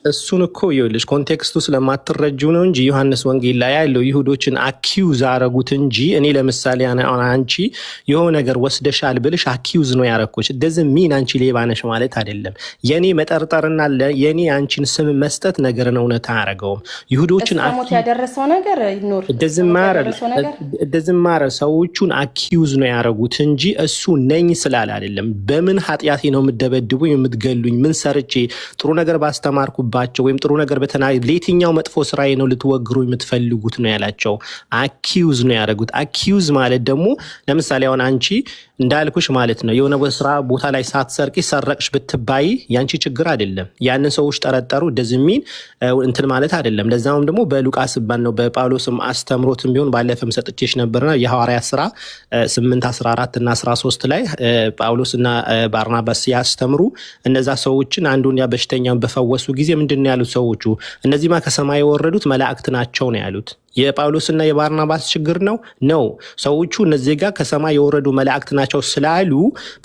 እሱን እኮ ይኸውልሽ ኮንቴክስቱ ስለማትረጁ ነው እንጂ ዮሐንስ ወንጌል ላይ ያለው ይሁዶችን አኪዩዝ አረጉት እንጂ እኔ ለምሳሌ አንቺ የሆነ ነገር ወስደሻል ብልሽ አኪዩዝ ነው ያረኩሽ። ደዝም ሚን አንቺ ሌባ ነሽ ማለት አይደለም። የኔ መጠርጠርና የኔ አንቺን ስም መስጠት ነገርን እውነት አያረገውም። ይሁዶችን አኪዩዝ ያደረሰው ነገር ይኖር ደዝም ማረ ሰዎቹን አኪዩዝ ነው ያረጉት እንጂ እሱ ነኝ ስላል አይደለም። በምን ኃጢአቴ ነው የምትደበድቡኝ የምትገሉኝ? ምን ሰርቼ ጥሩ ነገር ባስተማርኩባቸው ወይም ጥሩ ነገር ለየትኛው መጥፎ ስራዬ ነው ልትወግሩ የምትፈልጉት ነው ያላቸው። አኪዩዝ ነው ያደረጉት። አኪዩዝ ማለት ደግሞ ለምሳሌ አሁን አንቺ እንዳልኩሽ ማለት ነው የሆነ ስራ ቦታ ላይ ሳትሰርቂ ሰረቅሽ ብትባይ ያንቺ ችግር አይደለም። ያንን ሰዎች ጠረጠሩ ደዝሚን እንትን ማለት አይደለም። ለዛውም ደግሞ በሉቃስ ባል ነው በጳውሎስም አስተምሮትም ቢሆን ባለፈም ሰጥቼሽ ነበርና የሐዋርያት ስራ 8:14 እና 13 ላይ ጳውሎስና ባርናባስ ያስተምሩ እነዛ ሰዎችን አንዱን በሽተኛውን በፈወሱ ጊዜ ምንድነው ያሉት ሰዎቹ? እነዚህማ ከሰማይ የወረዱት መላእክት ናቸው ነው ያሉት። የጳውሎስና የባርናባስ ችግር ነው ሰዎቹ እነዚህ ጋር ከሰማይ የወረዱ መላእክት ናቸው ስላሉ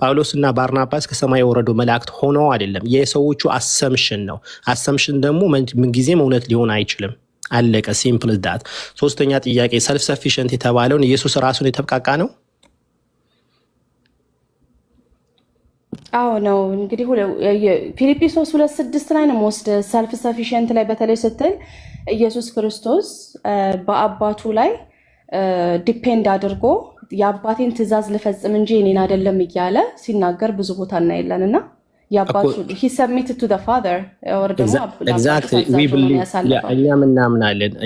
ጳውሎስና ባርናባስ ከሰማይ የወረዱ መላእክት ሆነው አይደለም። የሰዎቹ አሰምሽን ነው። አሰምሽን ደግሞ ምንጊዜም እውነት ሊሆን አይችልም። አለቀ። ሲምፕል ዳት። ሶስተኛ ጥያቄ ሰልፍ ሰፊሽንት የተባለውን ኢየሱስ ራሱን የተብቃቃ ነው? አዎ ነው። እንግዲህ ፊልጵስዩስ 2:6 ላይ ነው ወስደ ሰልፍ ሰፊሽንት ላይ በተለይ ስትል ኢየሱስ ክርስቶስ በአባቱ ላይ ዲፔንድ አድርጎ የአባቴን ትእዛዝ ልፈጽም እንጂ እኔን አይደለም እያለ ሲናገር ብዙ ቦታ እናያለን እና የአባቱ he submitted to the father or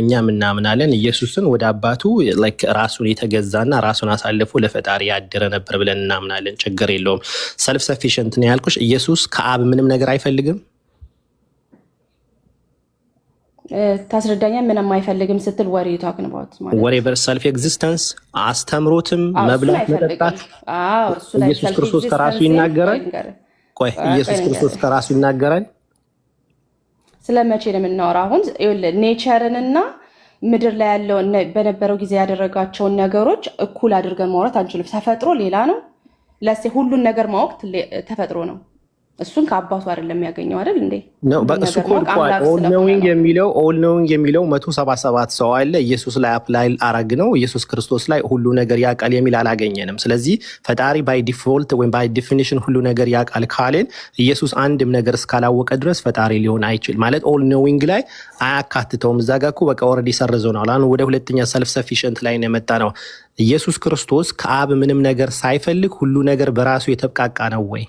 እኛም እናምናለን ኢየሱስን ወደ አባቱ ራሱን የተገዛና ራሱን አሳልፎ ለፈጣሪ ያደረ ነበር ብለን እናምናለን። ችግር የለውም። ሰልፍ ሰፊሽንት ነው ያልኩሽ። ኢየሱስ ከአብ ምንም ነገር አይፈልግም። ታስረዳኛ ምንም አይፈልግም ስትል ወሬ ታክን ባት ማለት whatever self existence አስተምሮትም መብላት መጠጣት እሱ ላይ ኢየሱስ ክርስቶስ ከራሱ ይናገራል። ቆይ ኢየሱስ ክርስቶስ ከራሱ ይናገራል። ስለመቼ ነው የምናወራው? አሁን ኔቸርንና ምድር ላይ ያለው በነበረው ጊዜ ያደረጋቸውን ነገሮች እኩል አድርገን ማውራት አንችልም። ተፈጥሮ ሌላ ነው። ለሴ ሁሉን ነገር ማወቅ ተፈጥሮ ነው። እሱን ከአባቱ አይደለም የሚያገኘው አይደል እንዴ? ነው በእሱ ኦል ኖዊንግ የሚለው 177 ሰው አለ። ኢየሱስ ላይ አፕላይ አረግ ነው። ኢየሱስ ክርስቶስ ላይ ሁሉ ነገር ያውቃል የሚል አላገኘንም። ስለዚህ ፈጣሪ ባይ ዲፎልት ወይም ባይ ዲፊኒሽን ሁሉ ነገር ያውቃል ካልን ኢየሱስ አንድም ነገር እስካላወቀ ድረስ ፈጣሪ ሊሆን አይችል ማለት ኦል ኖዊንግ ላይ አያካትተውም። እዛ ጋር እኮ በቃ ኦልሬዲ ሰርዘውናል። አሁን ወደ ሁለተኛ ሰልፍ ሰፊሽንት ላይ ነው የመጣ ነው። ኢየሱስ ክርስቶስ ከአብ ምንም ነገር ሳይፈልግ ሁሉ ነገር በራሱ የተብቃቃ ነው ወይ?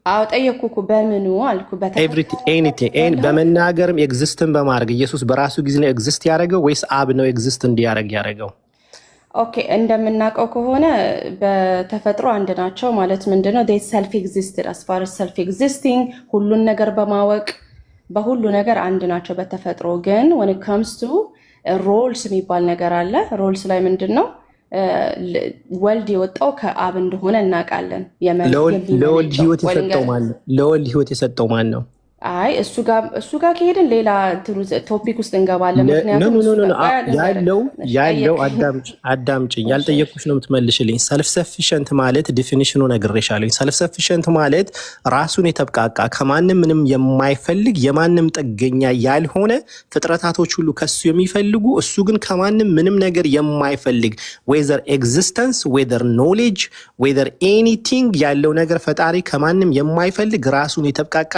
አው ጠየቅኩ በምኑ አልኩ ኤኒቲንግ በመናገርም ኤግዚስትን በማድረግ ኢየሱስ በራሱ ጊዜ ነው ኤግዚስት ያደረገው ወይስ አብ ነው ኤግዚስት እንዲያደርግ ያደረገው? ኦኬ እንደምናውቀው ከሆነ በተፈጥሮ አንድ ናቸው ማለት ምንድነው? they self existed as far as self existing ሁሉን ነገር በማወቅ በሁሉ ነገር አንድ ናቸው በተፈጥሮ። ግን when it comes to roles የሚባል ነገር አለ። roles ላይ ምንድነው? ወልድ የወጣው ከአብ እንደሆነ እናውቃለን። ለወልድ ህይወት የሰጠው ማን ነው? አይ እሱ ጋር ከሄድን ሌላ ቶፒክ ውስጥ እንገባለን። ምክንያቱም ያለው አዳምጭኝ፣ ያልጠየኩሽ ነው የምትመልሽልኝ። ሰልፍ ሰፊሸንት ማለት ዲፊኒሽኑ ነግሬሻለሁ። ሰልፍ ሰፊሸንት ማለት ራሱን የተብቃቃ ከማንም ምንም የማይፈልግ የማንም ጥገኛ ያልሆነ ፍጥረታቶች ሁሉ ከሱ የሚፈልጉ እሱ ግን ከማንም ምንም ነገር የማይፈልግ ዌዘር ኤግዚስተንስ ዌዘር ኖሌጅ ዌዘር ኤኒቲንግ ያለው ነገር ፈጣሪ ከማንም የማይፈልግ ራሱን የተብቃቃ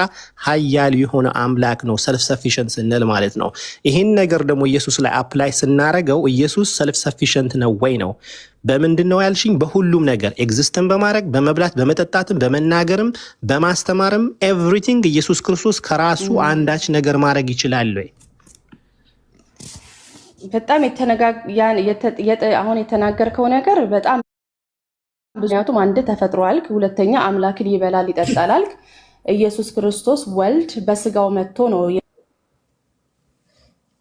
ሀያል የሆነ አምላክ ነው ሰልፍ ሰፊሸንት ስንል ማለት ነው። ይሄን ነገር ደግሞ ኢየሱስ ላይ አፕላይ ስናረገው ኢየሱስ ሰልፍ ሰፊሸንት ነው ወይ ነው? በምንድን ነው ያልሽኝ? በሁሉም ነገር ኤግዚስትን በማድረግ በመብላት በመጠጣትም በመናገርም በማስተማርም ኤቭሪቲንግ ኢየሱስ ክርስቶስ ከራሱ አንዳች ነገር ማድረግ ይችላል ወይ? በጣም አሁን የተናገርከው ነገር በጣም ምክንያቱም አንድ ተፈጥሮ አልክ፣ ሁለተኛ አምላክን ይበላል ይጠጣል አልክ። ኢየሱስ ክርስቶስ ወልድ በስጋው መጥቶ ነው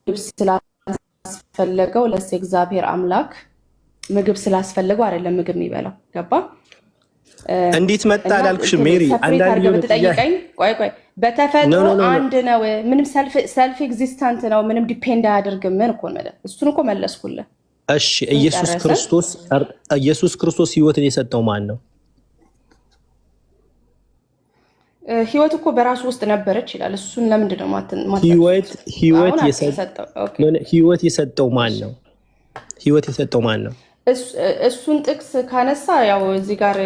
ምግብ ስላስፈለገው ለስ እግዚአብሔር አምላክ ምግብ ስላስፈለገው አይደለም ምግብ የሚበላው። ገባ? እንዴት መጣ አላልኩሽ ሜሪ? አንዳንድ ነው ተጠይቀኝ። ቆይ በተፈጥሮ አንድ ነው። ምንም ሰልፍ ኤግዚስታንት ነው። ምንም ዲፔንድ አያደርግም። ምን እኮ ማለት እሱን እኮ መለስኩልህ። እሺ ኢየሱስ ክርስቶስ ህይወትን የሰጠው ማን ነው? ህይወት እኮ በራሱ ውስጥ ነበረች ይላል። እሱን ለምንድን ነው ህይወት የሰጠው ማን ነው? ህይወት የሰጠው ማን ነው? እሱን ጥቅስ ካነሳ ያው እዚህ ጋር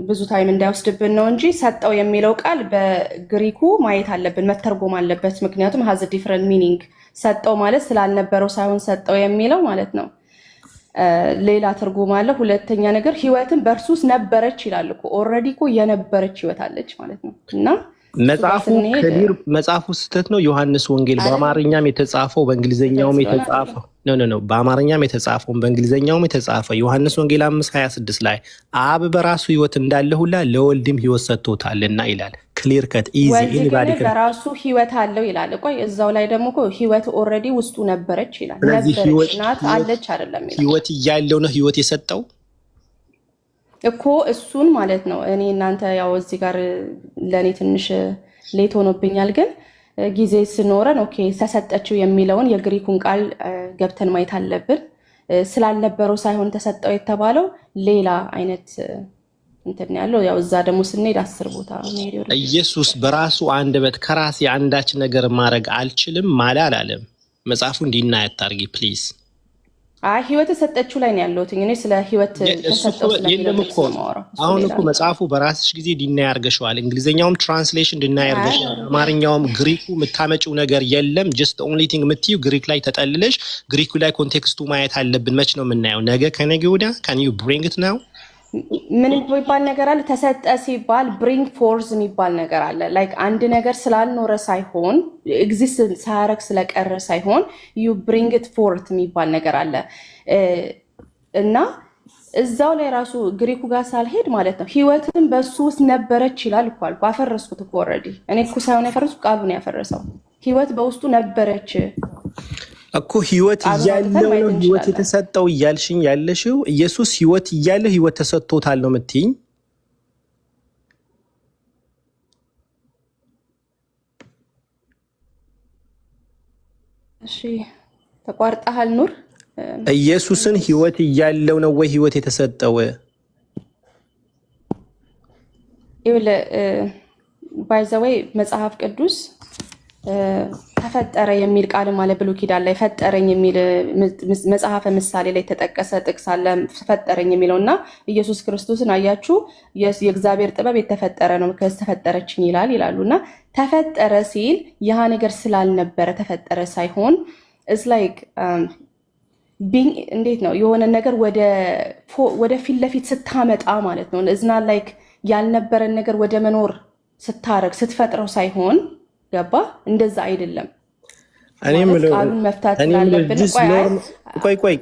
ብዙ ታይም እንዳይወስድብን ነው እንጂ ሰጠው የሚለው ቃል በግሪኩ ማየት አለብን፣ መተርጎም አለበት። ምክንያቱም ሀዝ ዲፍረንት ሚኒንግ። ሰጠው ማለት ስላልነበረው ሳይሆን ሰጠው የሚለው ማለት ነው ሌላ ትርጉም አለ። ሁለተኛ ነገር ህይወትን በእርሱ ውስጥ ነበረች ይላል እኮ። ኦልሬዲ እኮ የነበረች ህይወት አለች ማለት ነው። እና መጽሐፉ ስህተት ነው። ዮሐንስ ወንጌል በአማርኛም የተጻፈው በእንግሊዝኛውም የተጻፈው በአማርኛም የተጻፈው በእንግሊዝኛውም የተጻፈው ዮሐንስ ወንጌል 5:26 ላይ አብ በራሱ ህይወት እንዳለ ሁላ ለወልድም ህይወት ሰጥቶታልና ይላል። ክሊር ከት ኢዚ ኢንቫሊድ በራሱ ህይወት አለው ይላል። ቆይ እዛው ላይ ደግሞ እኮ ህይወት ኦልሬዲ ውስጡ ነበረች ይላል። ነበረች ናት አለች አይደለም ይላል። ህይወት እያለው ነው ህይወት የሰጠው እኮ እሱን ማለት ነው። እኔ እናንተ ያው እዚህ ጋር ለእኔ ትንሽ ሌት ሆኖብኛል፣ ግን ጊዜ ስኖረን ኦኬ ተሰጠችው የሚለውን የግሪኩን ቃል ገብተን ማየት አለብን። ስላልነበረው ሳይሆን ተሰጠው የተባለው ሌላ አይነት እንትን ያለው ያው እዛ ደግሞ ስንሄድ 10 ቦታ ነው። ኢየሱስ በራሱ አንደበት ከራሴ አንዳች ነገር ማድረግ አልችልም ማለት አላለም። መጽሐፉ እንዲና ያታርጊ ፕሊዝ። ህይወት ተሰጠችው ላይ ነው ያለሁት እኔ ስለ ህይወት ተሰጠው አሁን እኮ መጽሐፉ በራስሽ ጊዜ ዲና ያርገሽዋል። እንግሊዘኛውም ትራንስሌሽን ዲና ያርገሽዋል። አማርኛውም ግሪኩ የምታመጪው ነገር የለም። ጀስት ኦንሊ ቲንግ የምትይው ግሪክ ላይ ተጠልለሽ ግሪኩ ላይ ኮንቴክስቱ ማየት አለብን። መች ነው የምናየው? ነገ ከነገ ወዲያ ካን ዩ ብሪንግ ኢት ናው? ምን የሚባል ነገር አለ? ተሰጠ ሲባል ብሪንግ ፎርዝ የሚባል ነገር አለ። ላይክ አንድ ነገር ስላልኖረ ሳይሆን ኤግዚስት ሳያረግ ስለቀረ ሳይሆን ዩ ብሪንግ ኢት ፎርት የሚባል ነገር አለ። እና እዛው ላይ ራሱ ግሪኩ ጋር ሳልሄድ ማለት ነው ህይወትን በሱ ውስጥ ነበረች ይላል እኮ አልኩ። አፈረስኩት እኮ ኦልሬዲ። እኔ እኮ ሳይሆን ያፈረስኩት ቃሉን ያፈረሰው ህይወት በውስጡ ነበረች እኮ ህይወት እያለው ነው ህይወት የተሰጠው እያልሽኝ ያለሽው። ኢየሱስ ህይወት እያለ ህይወት ተሰጥቶታል ነው የምትይኝ? እሺ ተቋርጠሃል ኑር። ኢየሱስን ህይወት እያለው ነው ወይ ህይወት የተሰጠው? ይኸውልህ ባይ ዘ ወይ መጽሐፍ ቅዱስ ተፈጠረ የሚል ቃል ማለት ብሉይ ኪዳን ላይ ፈጠረኝ የሚል መጽሐፈ ምሳሌ ላይ የተጠቀሰ ጥቅስ አለ። ፈጠረኝ የሚለውና ኢየሱስ ክርስቶስን አያችሁ የእግዚአብሔር ጥበብ የተፈጠረ ነው ተፈጠረችኝ ይላል ይላሉና ተፈጠረ ሲል ያ ነገር ስላልነበረ ተፈጠረ ሳይሆን ኢትስ ላይክ እንዴት ነው የሆነ ነገር ወደ ፊት ለፊት ስታመጣ ማለት ነው። እዝና ላይክ ያልነበረን ነገር ወደ መኖር ስታረግ ስትፈጥረው ሳይሆን ገባ? እንደዛ አይደለም። እኔ ምለው ቃሉን መፍታት ስላለብን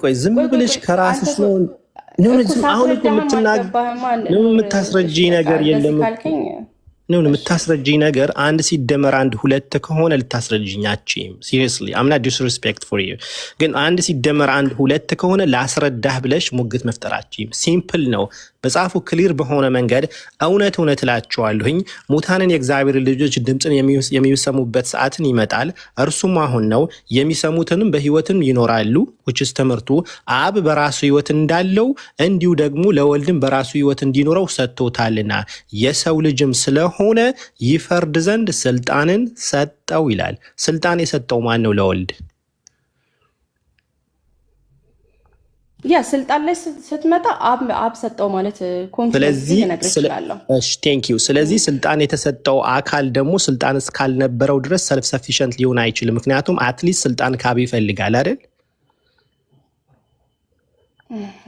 ቆይ ዝም ብለሽ ከራስሽ ነው አሁን እኮ የምታስረጂ ነገር የለም። ነው የምታስረጂኝ ነገር አንድ ሲደመር አንድ ሁለት ከሆነ ልታስረጂኛችም ሲሪየስሊ አም ናት ዲስሪስፔክት ፎር ዩ ግን አንድ ሲደመር አንድ ሁለት ከሆነ ላስረዳህ ብለሽ ሙግት መፍጠራችም ሲምፕል ነው። መጽሐፉ ክሊር በሆነ መንገድ እውነት እላቸዋለሁኝ ሙታንን የእግዚአብሔር ልጆች ድምፅን የሚሰሙበት ሰዓትን ይመጣል፣ እርሱም አሁን ነው። የሚሰሙትንም በህይወትም ይኖራሉ which ትምህርቱ አብ በራሱ ህይወት እንዳለው እንዲሁ ደግሞ ለወልድም በራሱ ህይወት እንዲኖረው ሰጥቶታልና የሰው ልጅም ስለሆነ ይፈርድ ዘንድ ስልጣንን ሰጠው ይላል። ስልጣን የሰጠው ማን ነው? ለወልድ። ያ ስልጣን ላይ ስትመጣ አብ ሰጠው ማለት ኮንፊደንስ ይነግርሻለሁ። እሺ ቴንክ ዩ። ስለዚህ ስልጣን የተሰጠው አካል ደግሞ ስልጣን እስካልነበረው ድረስ ሰልፍ ሰፊሸንት ሊሆን አይችልም። ምክንያቱም አትሊስት ስልጣን ካብ ይፈልጋል አይደል?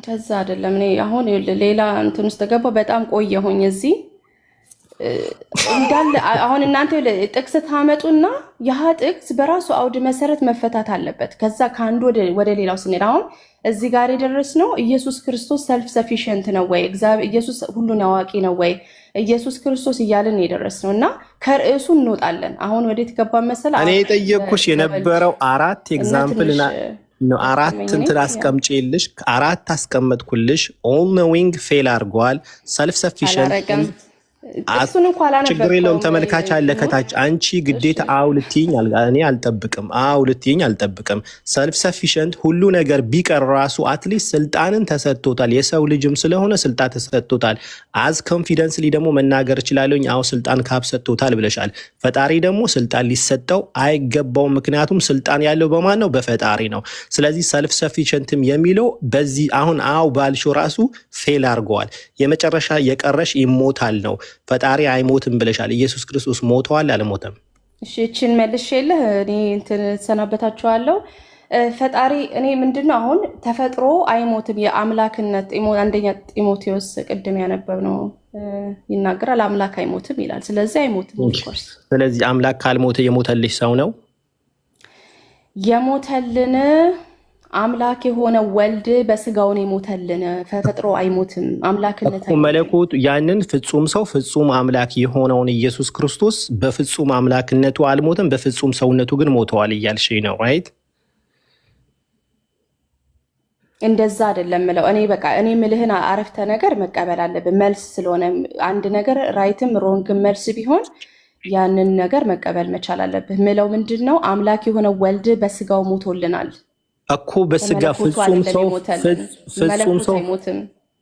ከዛ አይደለም እኔ አሁን ሌላ እንትን ውስጥ ገባሁ። በጣም ቆየሁኝ እዚህ እንዳለ አሁን እናንተ ጥቅስ ታመጡና ያ ጥቅስ በራሱ አውድ መሰረት መፈታት አለበት። ከዛ ከአንዱ ወደ ሌላው ስንሄድ አሁን እዚህ ጋር የደረስነው ኢየሱስ ክርስቶስ ሰልፍ ሰፊሽንት ነው ወይ? እግዚአብሔር ኢየሱስ ሁሉን አዋቂ ነው ወይ? ኢየሱስ ክርስቶስ እያልን የደረስነው እና ከርዕሱ እንወጣለን። አሁን ወዴት ገባን መሰለህ? እኔ የጠየቅኩሽ የነበረው አራት ኤግዛምፕል ነው። አራት እንትን አስቀምጬልሽ አራት አስቀመጥኩልሽ። ኦል ኖዊንግ ፌል አድርጓል። ሰልፍ ሰፊሽንት እሱን እንኳን አላነበብኩም። ችግር የለውም። ተመልካች አለ ከታች። አንቺ ግዴታ አው ልትይኝ እኔ አልጠብቅም። አው ልትይኝ አልጠብቅም። ሰልፍ ሰፊሽንት ሁሉ ነገር ቢቀር ራሱ አትሊስት ስልጣንን ተሰጥቶታል። የሰው ልጅም ስለሆነ ስልጣን ተሰጥቶታል። አዝ ኮንፊደንስሊ ደግሞ መናገር እችላለሁኝ። አው ስልጣን ካብ ሰጥቶታል ብለሻል። ፈጣሪ ደግሞ ስልጣን ሊሰጠው አይገባውም። ምክንያቱም ስልጣን ያለው በማን ነው? በፈጣሪ ነው። ስለዚህ ሰልፍ ሰፊሽንትም የሚለው በዚህ አሁን አው ባልሽው ራሱ ፌል አድርገዋል። የመጨረሻ የቀረሽ ይሞታል ነው። ፈጣሪ አይሞትም ብለሻል። ኢየሱስ ክርስቶስ ሞተዋል አልሞተም? እሺ እቺን መልሼልህ እኔ እንትን ሰናበታችኋለሁ። ፈጣሪ እኔ ምንድነው አሁን ተፈጥሮ አይሞትም የአምላክነት አንደኛ ጢሞቴዎስ ቅድም ያነበብነው ይናገራል። አምላክ አይሞትም ይላል። ስለዚህ አይሞትም ኦፍኮርስ። ስለዚህ አምላክ ካልሞተ የሞተልሽ ሰው ነው የሞተልን አምላክ የሆነ ወልድ በስጋውን የሞተልን። ተፈጥሮ አይሞትም አምላክነት መለኮቱ ያንን ፍጹም ሰው ፍጹም አምላክ የሆነውን ኢየሱስ ክርስቶስ በፍጹም አምላክነቱ አልሞተም፣ በፍጹም ሰውነቱ ግን ሞተዋል እያልሽኝ ነው ራይት? እንደዛ አይደለም ምለው እኔ በቃ እኔ ምልህን አረፍተ ነገር መቀበል አለብን። መልስ ስለሆነ አንድ ነገር ራይትም ሮንግም መልስ ቢሆን ያንን ነገር መቀበል መቻል አለብህ። ምለው ምንድነው አምላክ የሆነ ወልድ በስጋው ሞቶልናል እኮ በስጋ ፍጹም ሰው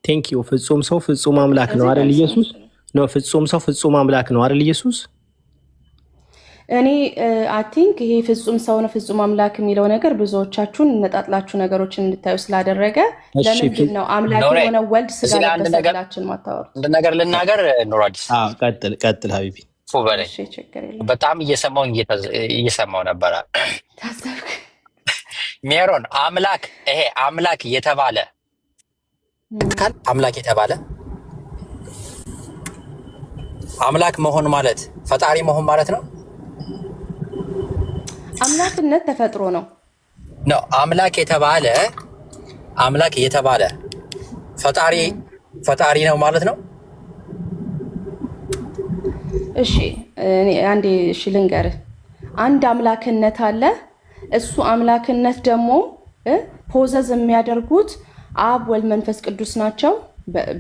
ቴንክ ዩ ፍጹም ሰው ፍጹም አምላክ ነው አይደል ኢየሱስ? ነው ፍጹም ሰው ፍጹም አምላክ ነው አይደል ኢየሱስ? እኔ አይ ቲንክ ይሄ ፍጹም ሰው ነው ፍጹም አምላክ የሚለው ነገር ብዙዎቻችሁን ነጣጥላችሁ ነገሮችን እንድታዩ ስላደረገ ለምንድን ነው አምላክ የሆነ ወልድ ስጋ ለበሰላችን ማታወሩት? እንደ ነገር ልናገር ኑር አዲስ። ቀጥል ሀቢቢ። በጣም እየሰማው ነበረ ሜሮን አምላክ ይሄ አምላክ የተባለ አካል አምላክ የተባለ አምላክ መሆን ማለት ፈጣሪ መሆን ማለት ነው። አምላክነት ተፈጥሮ ነው። አምላክ የተባለ ፈጣሪ ነው ማለት ነው። እሺ አንዴ ልንገርህ። አንድ አምላክነት አለ። እሱ አምላክነት ደግሞ ፖዘዝ የሚያደርጉት አብ ወልድ መንፈስ ቅዱስ ናቸው።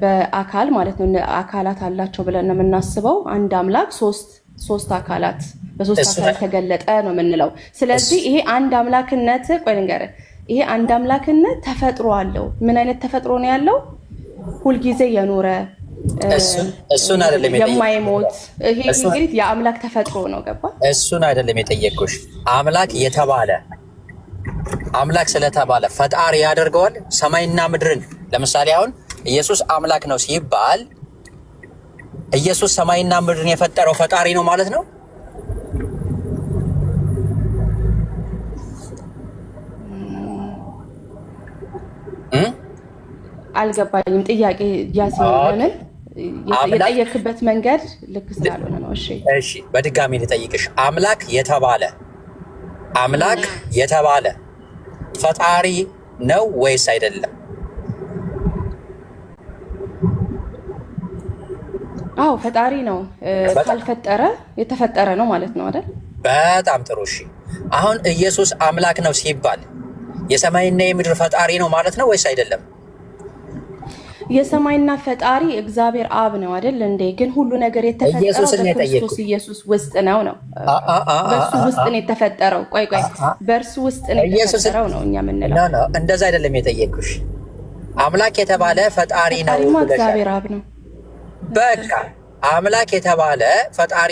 በአካል ማለት ነው። አካላት አላቸው ብለን ነው የምናስበው። አንድ አምላክ ሶስት አካላት በሶስት አካላት ተገለጠ ነው የምንለው። ስለዚህ ይሄ አንድ አምላክነት ቆይ ልንገርህ፣ ይሄ አንድ አምላክነት ተፈጥሮ አለው። ምን አይነት ተፈጥሮ ነው ያለው? ሁልጊዜ የኖረ እሱን አይደለም የማይሞት። ይሄ እንግዲህ የአምላክ ተፈጥሮ ነው። ገባ? እሱን አይደለም የጠየቅኩሽ። አምላክ ስለተባለ ፈጣሪ ያደርገዋል ሰማይና ምድርን። ለምሳሌ አሁን ኢየሱስ አምላክ ነው ሲባል ኢየሱስ ሰማይና ምድርን የፈጠረው ፈጣሪ ነው ማለት ነው? አልገባኝም። ጥያቄ ያሲን የጠየክበት መንገድ ልክ ስላልሆነ ነው። እሺ በድጋሚ ልጠይቅሽ። አምላክ የተባለ ፈጣሪ ነው ወይስ አይደለም? አዎ ፈጣሪ ነው። ካልፈጠረ የተፈጠረ ነው ማለት ነው አይደል? በጣም ጥሩ። እሺ አሁን ኢየሱስ አምላክ ነው ሲባል የሰማይና የምድር ፈጣሪ ነው ማለት ነው ወይስ አይደለም? የሰማይና ፈጣሪ እግዚአብሔር አብ ነው አይደል እንዴ? ግን ሁሉ ነገር የተፈጠረው በክርስቶስ ኢየሱስ ውስጥ ነው። በእርሱ ውስጥ ነው የተፈጠረው። ቆይ በእርሱ ውስጥ ነው የተፈጠረው ነው እኛ የምንለው። ኖ እንደዛ አይደለም የጠየቅኩሽ። አምላክ የተባለ ፈጣሪ ነው እግዚአብሔር አብ ነው። በቃ አምላክ የተባለ ፈጣሪ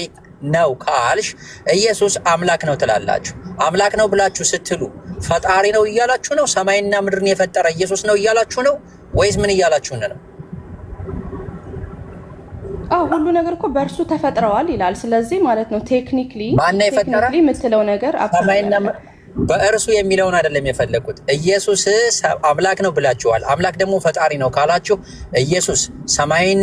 ነው ካልሽ ኢየሱስ አምላክ ነው ትላላችሁ። አምላክ ነው ብላችሁ ስትሉ ፈጣሪ ነው እያላችሁ ነው? ሰማይና ምድርን የፈጠረ ኢየሱስ ነው እያላችሁ ነው ወይስ ምን እያላችሁን ነው? ሁሉ ነገር እኮ በእርሱ ተፈጥረዋል ይላል። ስለዚህ ማለት ነው ቴክኒክሊ የምትለው ነገር በእርሱ የሚለውን አይደለም የፈለኩት። ኢየሱስ አምላክ ነው ብላችኋል። አምላክ ደግሞ ፈጣሪ ነው ካላችሁ ኢየሱስ ሰማይን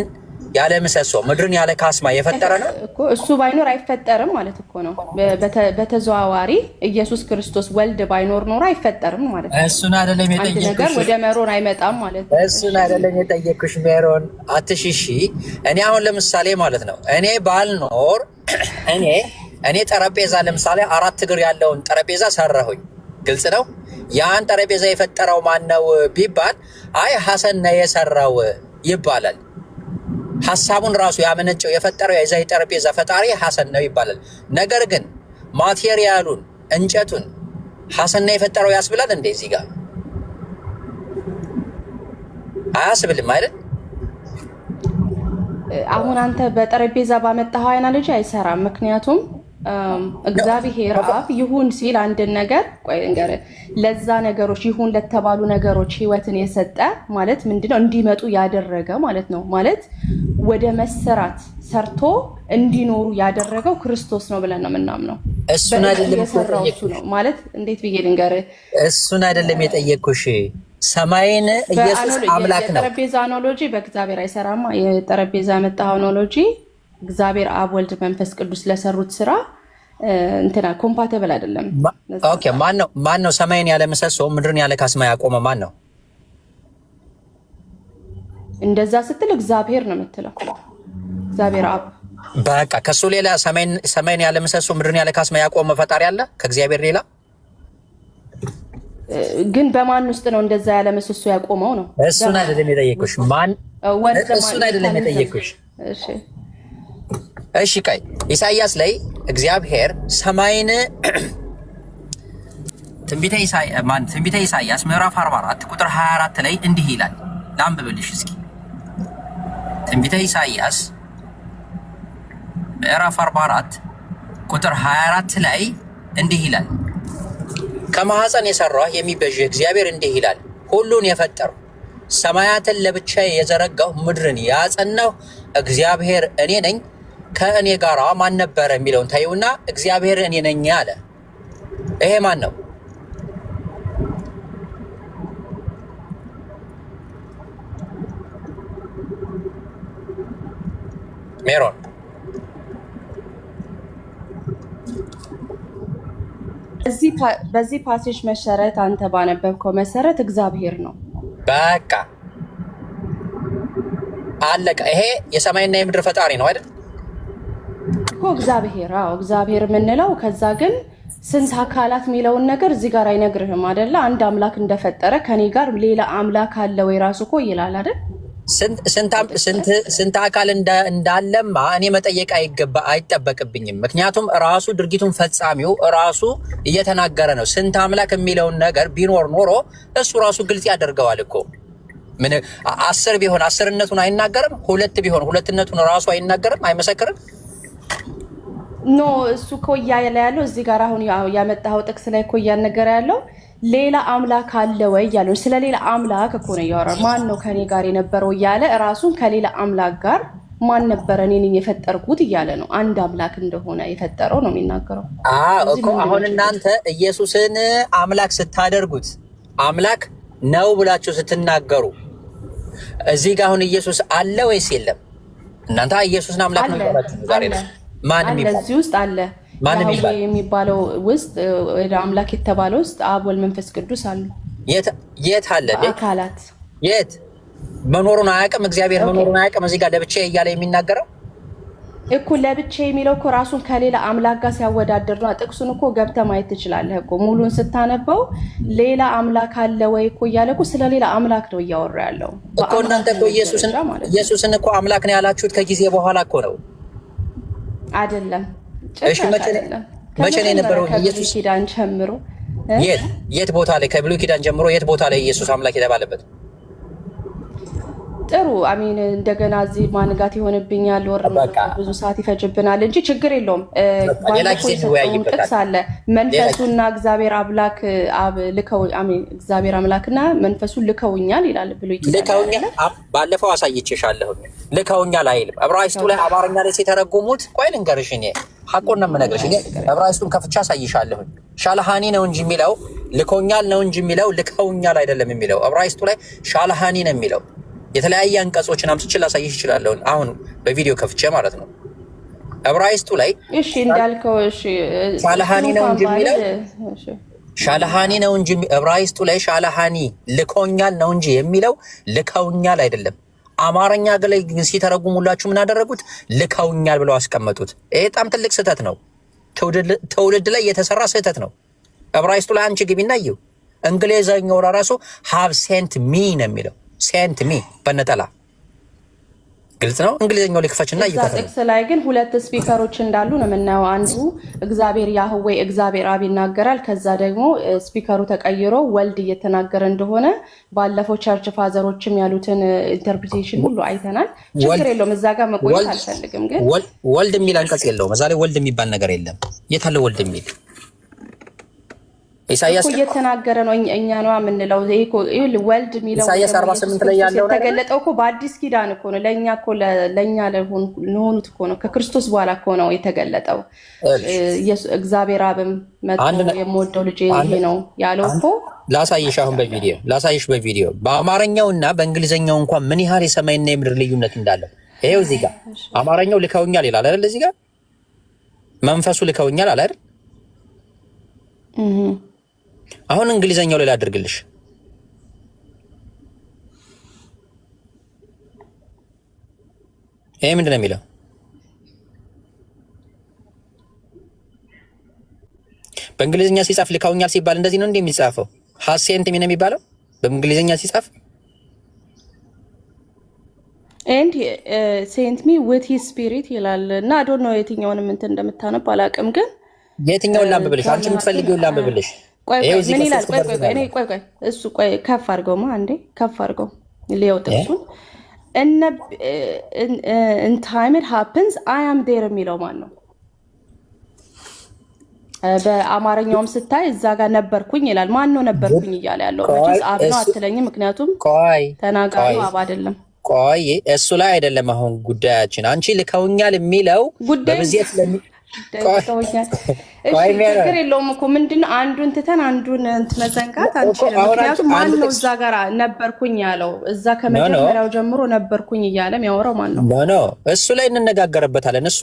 ያለ ምሰሶ ምድርን ያለ ካስማ የፈጠረ ነው እኮ። እሱ ባይኖር አይፈጠርም ማለት እኮ ነው። በተዘዋዋሪ ኢየሱስ ክርስቶስ ወልድ ባይኖር ኖሮ አይፈጠርም ማለት ነው። እሱን አይደለም የጠየቅኩሽ። ነገር ወደ መሮን አይመጣም ማለት ነው። እሱን አይደለም የጠየቅኩሽ ሜሮን፣ አትሽሺ። እኔ አሁን ለምሳሌ ማለት ነው እኔ ባልኖር እኔ ጠረጴዛ ለምሳሌ 4 እግር ያለውን ጠረጴዛ ሰራሁኝ። ግልጽ ነው። ያን ጠረጴዛ የፈጠረው ማን ነው ቢባል አይ ሐሰን ነው የሰራው ይባላል። ሐሳቡን ራሱ ያመነጨው የፈጠረው የዛ ጠረጴዛ ፈጣሪ ሐሰን ነው ይባላል። ነገር ግን ማቴሪያሉን እንጨቱን ሐሰን ነው የፈጠረው ያስብላል እንዴ? እዚህ ጋር አያስብልም አይደል? አሁን አንተ በጠረጴዛ ባመጣኸው አናሎጂ አይሰራም። ምክንያቱም እግዚአብሔር አብ ይሁን ሲል አንድን ነገር ለዛ ነገሮች ይሁን ለተባሉ ነገሮች ህይወትን የሰጠ ማለት ምንድነው? እንዲመጡ ያደረገ ማለት ነው። ማለት ወደ መሰራት ሰርቶ እንዲኖሩ ያደረገው ክርስቶስ ነው ብለን ነው የምናምነው። እሱን አይደለም ነው ማለት እንዴት ብዬ ልንገርህ? እሱን አይደለም የጠየቅኩሽ። ሰማይን ኢየሱስ አምላክ ነው። የጠረጴዛ አናሎጂ በእግዚአብሔር አይሰራማ። የጠረጴዛ ያመጣኸው አናሎጂ እግዚአብሔር አብ ወልድ መንፈስ ቅዱስ ለሰሩት ስራ እንትና ኮምፓቲብል አይደለም። ኦኬ ማን ነው ሰማይን ያለ ምሰሶ ምድርን ያለ ካስማ ያቆመ ማን ነው? እንደዛ ስትል እግዚአብሔር ነው የምትለው። እግዚአብሔር አብ። በቃ ከሱ ሌላ ሰማይን ያለ ምሰሶ ምድርን ያለ ካስማ ያቆመ ፈጣሪ አለ ከእግዚአብሔር ሌላ? ግን በማን ውስጥ ነው እንደዛ ያለ ምሰሶ ያቆመው ነው? እሱን አይደለም የጠየቅኩሽ። እሱን አይደለም የጠየቅኩሽ። እሺ ቆይ ኢሳይያስ ላይ እግዚአብሔር ሰማይን ትንቢተ ኢሳይያስ ምዕራፍ 44 ቁጥር 24 ላይ እንዲህ ይላል። ላንብብልሽ እስኪ። ትንቢተ ኢሳይያስ ምዕራፍ 44 ቁጥር 24 ላይ እንዲህ ይላል። ከማህፀን የሰራህ የሚቤዥ እግዚአብሔር እንዲህ ይላል፣ ሁሉን የፈጠርሁ ሰማያትን ለብቻዬ የዘረጋሁ ምድርን ያጸናሁ እግዚአብሔር እኔ ነኝ። ከእኔ ጋራ ማን ነበረ የሚለውን ታዩና እግዚአብሔር እኔ ነኝ አለ። ይሄ ማን ነው? ሜሮን በዚህ ፓሴጅ መሰረት አንተ ባነበብከው መሰረት እግዚአብሔር ነው። በቃ አለቀ። ይሄ የሰማይና የምድር ፈጣሪ ነው አይደል እኮ እግዚአብሔር። አዎ እግዚአብሔር የምንለው ከዛ ግን ስንት አካላት የሚለውን ነገር እዚህ ጋር አይነግርህም አይደለ? አንድ አምላክ እንደፈጠረ ከኔ ጋር ሌላ አምላክ አለ ወይ ራሱ እኮ ይላል አይደል? ስንት አካል እንዳለማ እኔ መጠየቅ አይጠበቅብኝም። ምክንያቱም ራሱ ድርጊቱን ፈጻሚው ራሱ እየተናገረ ነው። ስንት አምላክ የሚለውን ነገር ቢኖር ኖሮ እሱ ራሱ ግልጽ ያደርገዋል እኮ። ምን 10 ቢሆን 10ነቱን አይናገርም? 2 ቢሆን 2ነቱን ራሱ አይናገርም? አይመሰክርም? ኖ እሱ እኮ እያለ ያለው እዚህ ጋር አሁን ያመጣኸው ጥቅስ ላይ እኮ እያነገረ ያለው ሌላ አምላክ አለ ወይ እያለው ስለ ሌላ አምላክ እኮ ነው እያወራው። ማን ነው ከኔ ጋር የነበረው እያለ ራሱን ከሌላ አምላክ ጋር ማን ነበረ እኔ ነኝ የፈጠርኩት እያለ ነው። አንድ አምላክ እንደሆነ የፈጠረው ነው የሚናገረው እኮ። አሁን እናንተ ኢየሱስን አምላክ ስታደርጉት አምላክ ነው ብላችሁ ስትናገሩ እዚህ ጋር አሁን ኢየሱስ አለ ወይስ የለም? እናንተ ኢየሱስን አምላክ ነው ብላችሁ ዛሬ ነው ማን የሚባል እዚህ ውስጥ አለ የሚባለው ውስጥ ወደ አምላክ የተባለው ውስጥ አብ ወልድ መንፈስ ቅዱስ አሉ። የት አለ አካላት? የት መኖሩን አያውቅም? እግዚአብሔር መኖሩን አያውቅም? እዚህ ጋር ለብቻዬ እያለ የሚናገረው እኮ ለብቻዬ የሚለው እኮ ራሱን ከሌላ አምላክ ጋር ሲያወዳደር ነው። ጥቅሱን እኮ ገብተህ ማየት ትችላለህ እኮ ሙሉን ስታነበው ሌላ አምላክ አለ ወይ እኮ እያለ እኮ ስለ ሌላ አምላክ ነው እያወራ ያለው እኮ። እናንተ እኮ ኢየሱስን እኮ አምላክ ነው ያላችሁት ከጊዜ በኋላ እኮ ነው አይደለም? እሺ መቼ ነው የነበረው ኢየሱስ? ኪዳን ጀምሮ የት ቦታ ላይ ከብሉይ ኪዳን ጀምሮ የት ቦታ ላይ ኢየሱስ አምላክ የተባለበት? ጥሩ አሚን። እንደገና እዚህ ማንጋት ይሆንብኛል ወር ብዙ ሰዓት ይፈጅብናል እንጂ ችግር የለውም። ጥቅስ አለ መንፈሱና እግዚአብሔር አምላክ አብ ልከው አሚን እግዚአብሔር አምላክና መንፈሱ ልከውኛል ይላል ብሉይ ኪዳን። ልከውኛል ባለፈው አሳይቼሻለሁ። ልከውኛል አይልም። ዕብራይስጡ ላይ አማርኛ ላይ ሲተረጉሙት ቆይ ልንገርሽ፣ እኔ ሐቁን ነው የምነግርሽ። እኔ ዕብራይስጡን ከፍቻ አሳይሻለሁ። ሻልሃኒ ነው እንጂ የሚለው ልከውኛል ነው እንጂ የሚለው ልከውኛል አይደለም የሚለው። ዕብራይስጡ ላይ ሻልሃኒ ነው የሚለው። የተለያየ አንቀጾችን አምጥቼ ላሳይሽ እችላለሁ። አሁን በቪዲዮ ከፍቼ ማለት ነው። ዕብራይስጡ ላይ እሺ እንዳልከው እሺ ሻልሃኒ ነው እንጂ የሚለው ሻልሃኒ ነው እንጂ ዕብራይስጡ ላይ ሻልሃኒ ልኮኛል ነው እንጂ የሚለው ልከውኛል አይደለም። አማርኛ ላይ ሲተረጉሙላችሁ ምን አደረጉት? ልከውኛል ብለው አስቀመጡት። ይሄ በጣም ትልቅ ስህተት ነው። ትውልድ ላይ የተሰራ ስህተት ነው። ዕብራይስጡ ላይ አንቺ ግቢና ይው። እንግሊዘኛው ራሱ ሃቭ ሴንት ሚ ነው የሚለው። ሴንት ሚ በነጠላ ግልጽ ነው። እንግሊዘኛው ልክፈችና ይከፈል። ጥቅስ ላይ ግን 2 ስፒከሮች እንዳሉ ነው የምናየው። አንዱ እግዚአብሔር ያህዌ እግዚአብሔር አብ ይናገራል። ከዛ ደግሞ ስፒከሩ ተቀይሮ ወልድ እየተናገረ እንደሆነ ባለፈው ቸርች ፋዘሮችም ያሉትን ኢንተርፕሪቴሽን ሁሉ አይተናል። ችግር የለውም። እዛ ጋር መቆየት አልፈልግም። ግን ወልድ የሚል አንቀጽ የለውም። እዛ ላይ ወልድ የሚባል ነገር የለም። የት አለ ወልድ የሚል? ኢሳይያስ እየተናገረ ነው። እኛ ነው የምንለው። ወልድ የሚለው ኢሳይያስ 48 ላይ ያለው ነገር የተገለጠው እኮ በአዲስ ኪዳን እኮ ነው። ለእኛ ለሆኑት እኮ ነው። ከክርስቶስ በኋላ እኮ ነው የተገለጠው። እግዚአብሔር አብም መጥቶ የምወደው ልጄ ይሄ ነው ያለው እኮ። ላሳይሽ አሁን በቪዲዮ በአማርኛውና በእንግሊዘኛው እንኳን ምን ያህል የሰማይና የምድር ልዩነት እንዳለው ይሄው። እዚህ ጋር አማርኛው ልከውኛል ይላል አይደል? እዚህ ጋር መንፈሱ ልከውኛል አለ አይደል? አሁን እንግሊዘኛው ላይ ላድርግልሽ። ይሄ ምንድን ነው የሚለው? በእንግሊዘኛ ሲጻፍ ልከውኛል ሲባል እንደዚህ ነው የሚጻፈው። ሀሴንት ሚ ነው የሚባለው በእንግሊዘኛ ሲጻፍ። ኤንድ ሴንት ሚ ዊዝ ሂዝ ስፒሪት ይላል እና አይ ዶንት ኖ የትኛውንም እንትን እንደምታነብ አላውቅም፣ ግን የትኛውን ላንብብልሽ? አንቺ የምትፈልጊውን ላንብብልሽ። ምን ይላል? ቆይ እሱ ከፍ አድርገውማ አንዴ ከፍ አድርገው ሊያው ጥቅሱን in time it happens I am there የሚለው ማን ነው? በአማርኛውም ስታይ እዛ ጋር ነበርኩኝ ይላል። ማን ነው ነበርኩኝ እያለ ያለው? መቼስ አብ ነው አትለኝም፣ ምክንያቱም ተናጋሪው አብ አይደለም። ቆይ እሱ ላይ አይደለም አሁን ጉዳያችን። አንቺ ልከውኛል የሚለው በብዚት ችግር የለውም እኮ ምንድነው አንዱን ትተን አንዱን መዘንጋት አንችልም። ምክንያቱም ማን ነው እዛ ጋር ነበርኩኝ ያለው? እዛ ከመጀመሪያው ጀምሮ ነበርኩኝ እያለ የሚያወራው ማን ነው? ኖ እሱ ላይ እንነጋገርበታለን። እሱ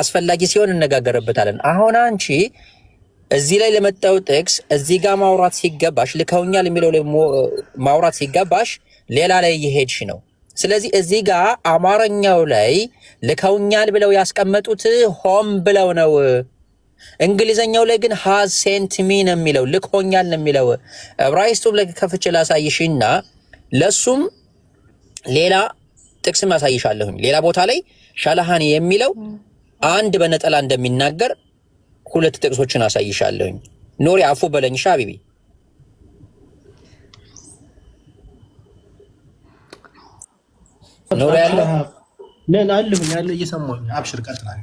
አስፈላጊ ሲሆን እንነጋገርበታለን። አሁን አንቺ እዚህ ላይ ለመጣው ጥቅስ እዚህ ጋር ማውራት ሲገባሽ፣ ልከውኛል የሚለው ላይ ማውራት ሲገባሽ ሌላ ላይ እየሄድሽ ነው። ስለዚህ እዚህ ጋር አማርኛው ላይ ልከውኛል ብለው ያስቀመጡት ሆም ብለው ነው። እንግሊዘኛው ላይ ግን ሃዝ ሴንት ሚ ነው የሚለው፣ ልኮኛል ነው የሚለው። ዕብራይስጡም ላይ ከፍቼ ላሳይሽና ለሱም ሌላ ጥቅስም ያሳይሻለሁኝ። ሌላ ቦታ ላይ ሻላሃኒ የሚለው አንድ በነጠላ እንደሚናገር ሁለት ጥቅሶችን አሳይሻለሁኝ። ኖሪ አፉ በለኝሻ ሀቢቢ ኖሪ ያለ እየሰማሁኝ አብሽር ቀጥላል።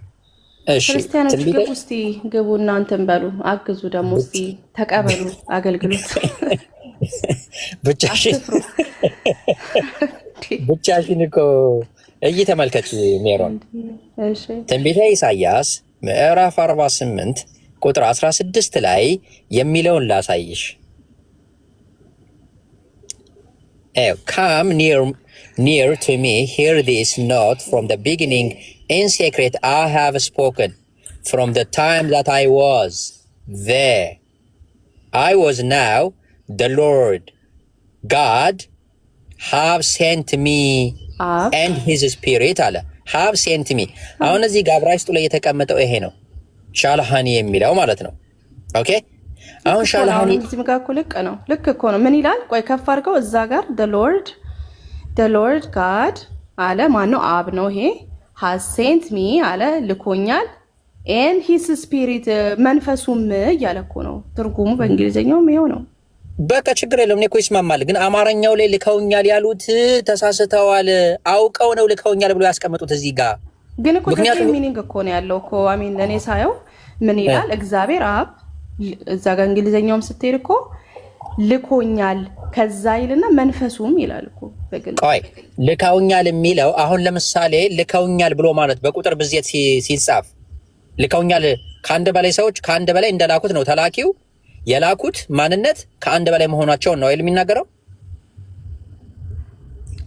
እሺ ክርስቲያኖች ግቡ እስቲ ግቡ፣ እናንተን በሉ አግዙ፣ ደግሞ እስቲ ተቀበሉ አገልግሎት። ብቻሽን እኮ እየተመልከች ሜሮን። ትንቢተ ኢሳይያስ ምዕራፍ 48 ቁጥር 16 ላይ የሚለውን ላሳይሽ። Come near to me, hear this note from the beginning. In secret I have spoken from the time that I was there. I was now the Lord God have sent me and his spirit አለ have sent me። አሁን እዚህ ጋር ዕብራይስጡ ላይ የተቀመጠው ይሄ ነው፣ ሻልሃኒ የሚለው ማለት ነው። ኦኬ አሁን ሻልሃኒ እዚህ ጋር እኮ ልክ እኮ ነው። ምን ይላል? ቆይ ከፍ አድርገው እዛ ጋር the Lord God አለ። ማነው? አብ ነው ይሄ። has sent me አለ፣ ልኮኛል። and his spirit መንፈሱም እያለ እኮ ነው ትርጉሙ። በእንግሊዝኛውም ይሄው ነው። በቃ ችግር የለውም። እኔ እኮ ይስማማል። ግን አማርኛው ላይ ልከውኛል ያሉት ተሳስተዋል። አውቀው ነው ልከውኛል ብሎ ያስቀመጡት እዚህ ጋር። ግን እኮ ሚኒንግ እኮ ነው ያለው እኮ። አሚን ለእኔ ሳየው ምን ይላል? እግዚአብሔር አብ እዛ ጋር እንግሊዝኛውም ስትሄድ እኮ ልኮኛል ከዛ ይልና መንፈሱም ይላል እኮ በግልጽ። ቆይ ልከውኛል የሚለው አሁን ለምሳሌ ልከውኛል ብሎ ማለት በቁጥር ብዜት ሲጻፍ ልከውኛል ከአንድ በላይ ሰዎች ከአንድ በላይ እንደላኩት ነው ተላኪው የላኩት ማንነት ከአንድ በላይ መሆናቸውን ነው የሚናገረው።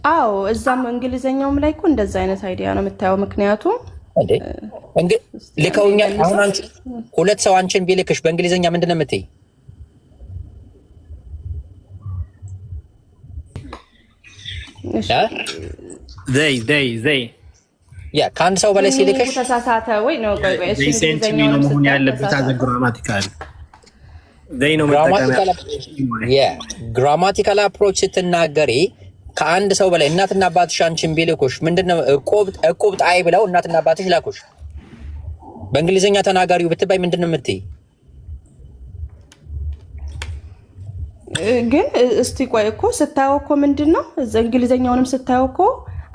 አዎ እዛም እንግሊዘኛውም ላይ እኮ እንደዛ አይነት አይዲያ ነው የምታየው። ምክንያቱም ልከውኛል አሁን አንቺ ሁለት ሰው አንቺን ቢልክሽ በእንግሊዘኛ ምንድን ነው የምትይ? ያ ከአንድ ሰው በላይ ሲልክሽ ተሳሳተ ወይ ነው? ቆይ እሱ እንግሊዘኛው ነው መሆን ያለበት። ግራማቲካል ግራማቲካል አፕሮች ስትናገሪ ከአንድ ሰው በላይ እናትና አባትሽ አንቺን ቢልኩሽ ምንድነው እቁብ ጣይ ብለው እናትና አባትሽ ላኩሽ በእንግሊዘኛ ተናጋሪው ብትባይ ምንድነው የምትይ? ግን እስቲ ቆይ እኮ ስታየው እኮ ምንድነው እንግሊዘኛውንም ስታየው እኮ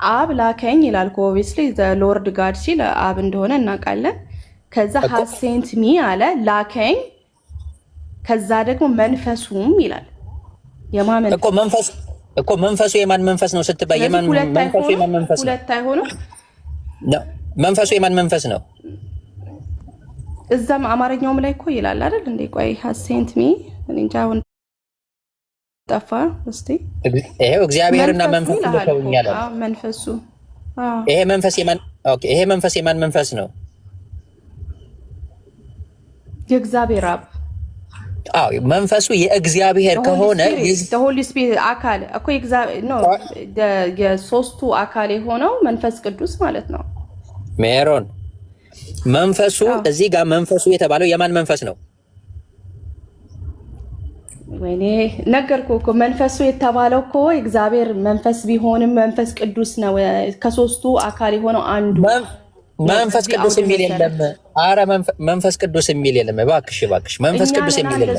አብ ላከኝ ይላል እኮ ኦብቪስሊ ዘ ሎርድ ጋድ ሲል አብ እንደሆነ እናውቃለን። ከዛ has sent me አለ ላከኝ። ከዛ ደግሞ መንፈሱም ይላል የማመን እኮ መንፈሱ የማን መንፈስ ነው ስትባይ የማን መንፈሱ የማን መንፈስ ነው? ሁለት አይሆንም ነው መንፈሱ የማን መንፈስ ነው? እዛም አማርኛውም ላይ እኮ ይላል አይደል እንዴ? ቆይ has sent me እንጃ አሁን ጠፋ። እስቲ ይሄው እግዚአብሔርና መንፈሱ ልከውኛል። መንፈሱ ይሄ መንፈስ የማን ይሄ መንፈስ የማን መንፈስ ነው? የእግዚአብሔር አብ። አዎ መንፈሱ የእግዚአብሔር ከሆነ ሆሊ ስፒሪት አካል እኮ የሶስቱ አካል የሆነው መንፈስ ቅዱስ ማለት ነው። ሜሮን መንፈሱ እዚህ ጋር መንፈሱ የተባለው የማን መንፈስ ነው? ወይኔ ነገርኩህ እኮ መንፈሱ የተባለው እኮ እግዚአብሔር መንፈስ ቢሆንም መንፈስ ቅዱስ ነው። ከሶስቱ አካል የሆነው አንዱ መንፈስ ቅዱስ የሚል የለም። አረ መንፈስ ቅዱስ የሚል የለም። እባክሽ መንፈስ ቅዱስ የሚል የለም።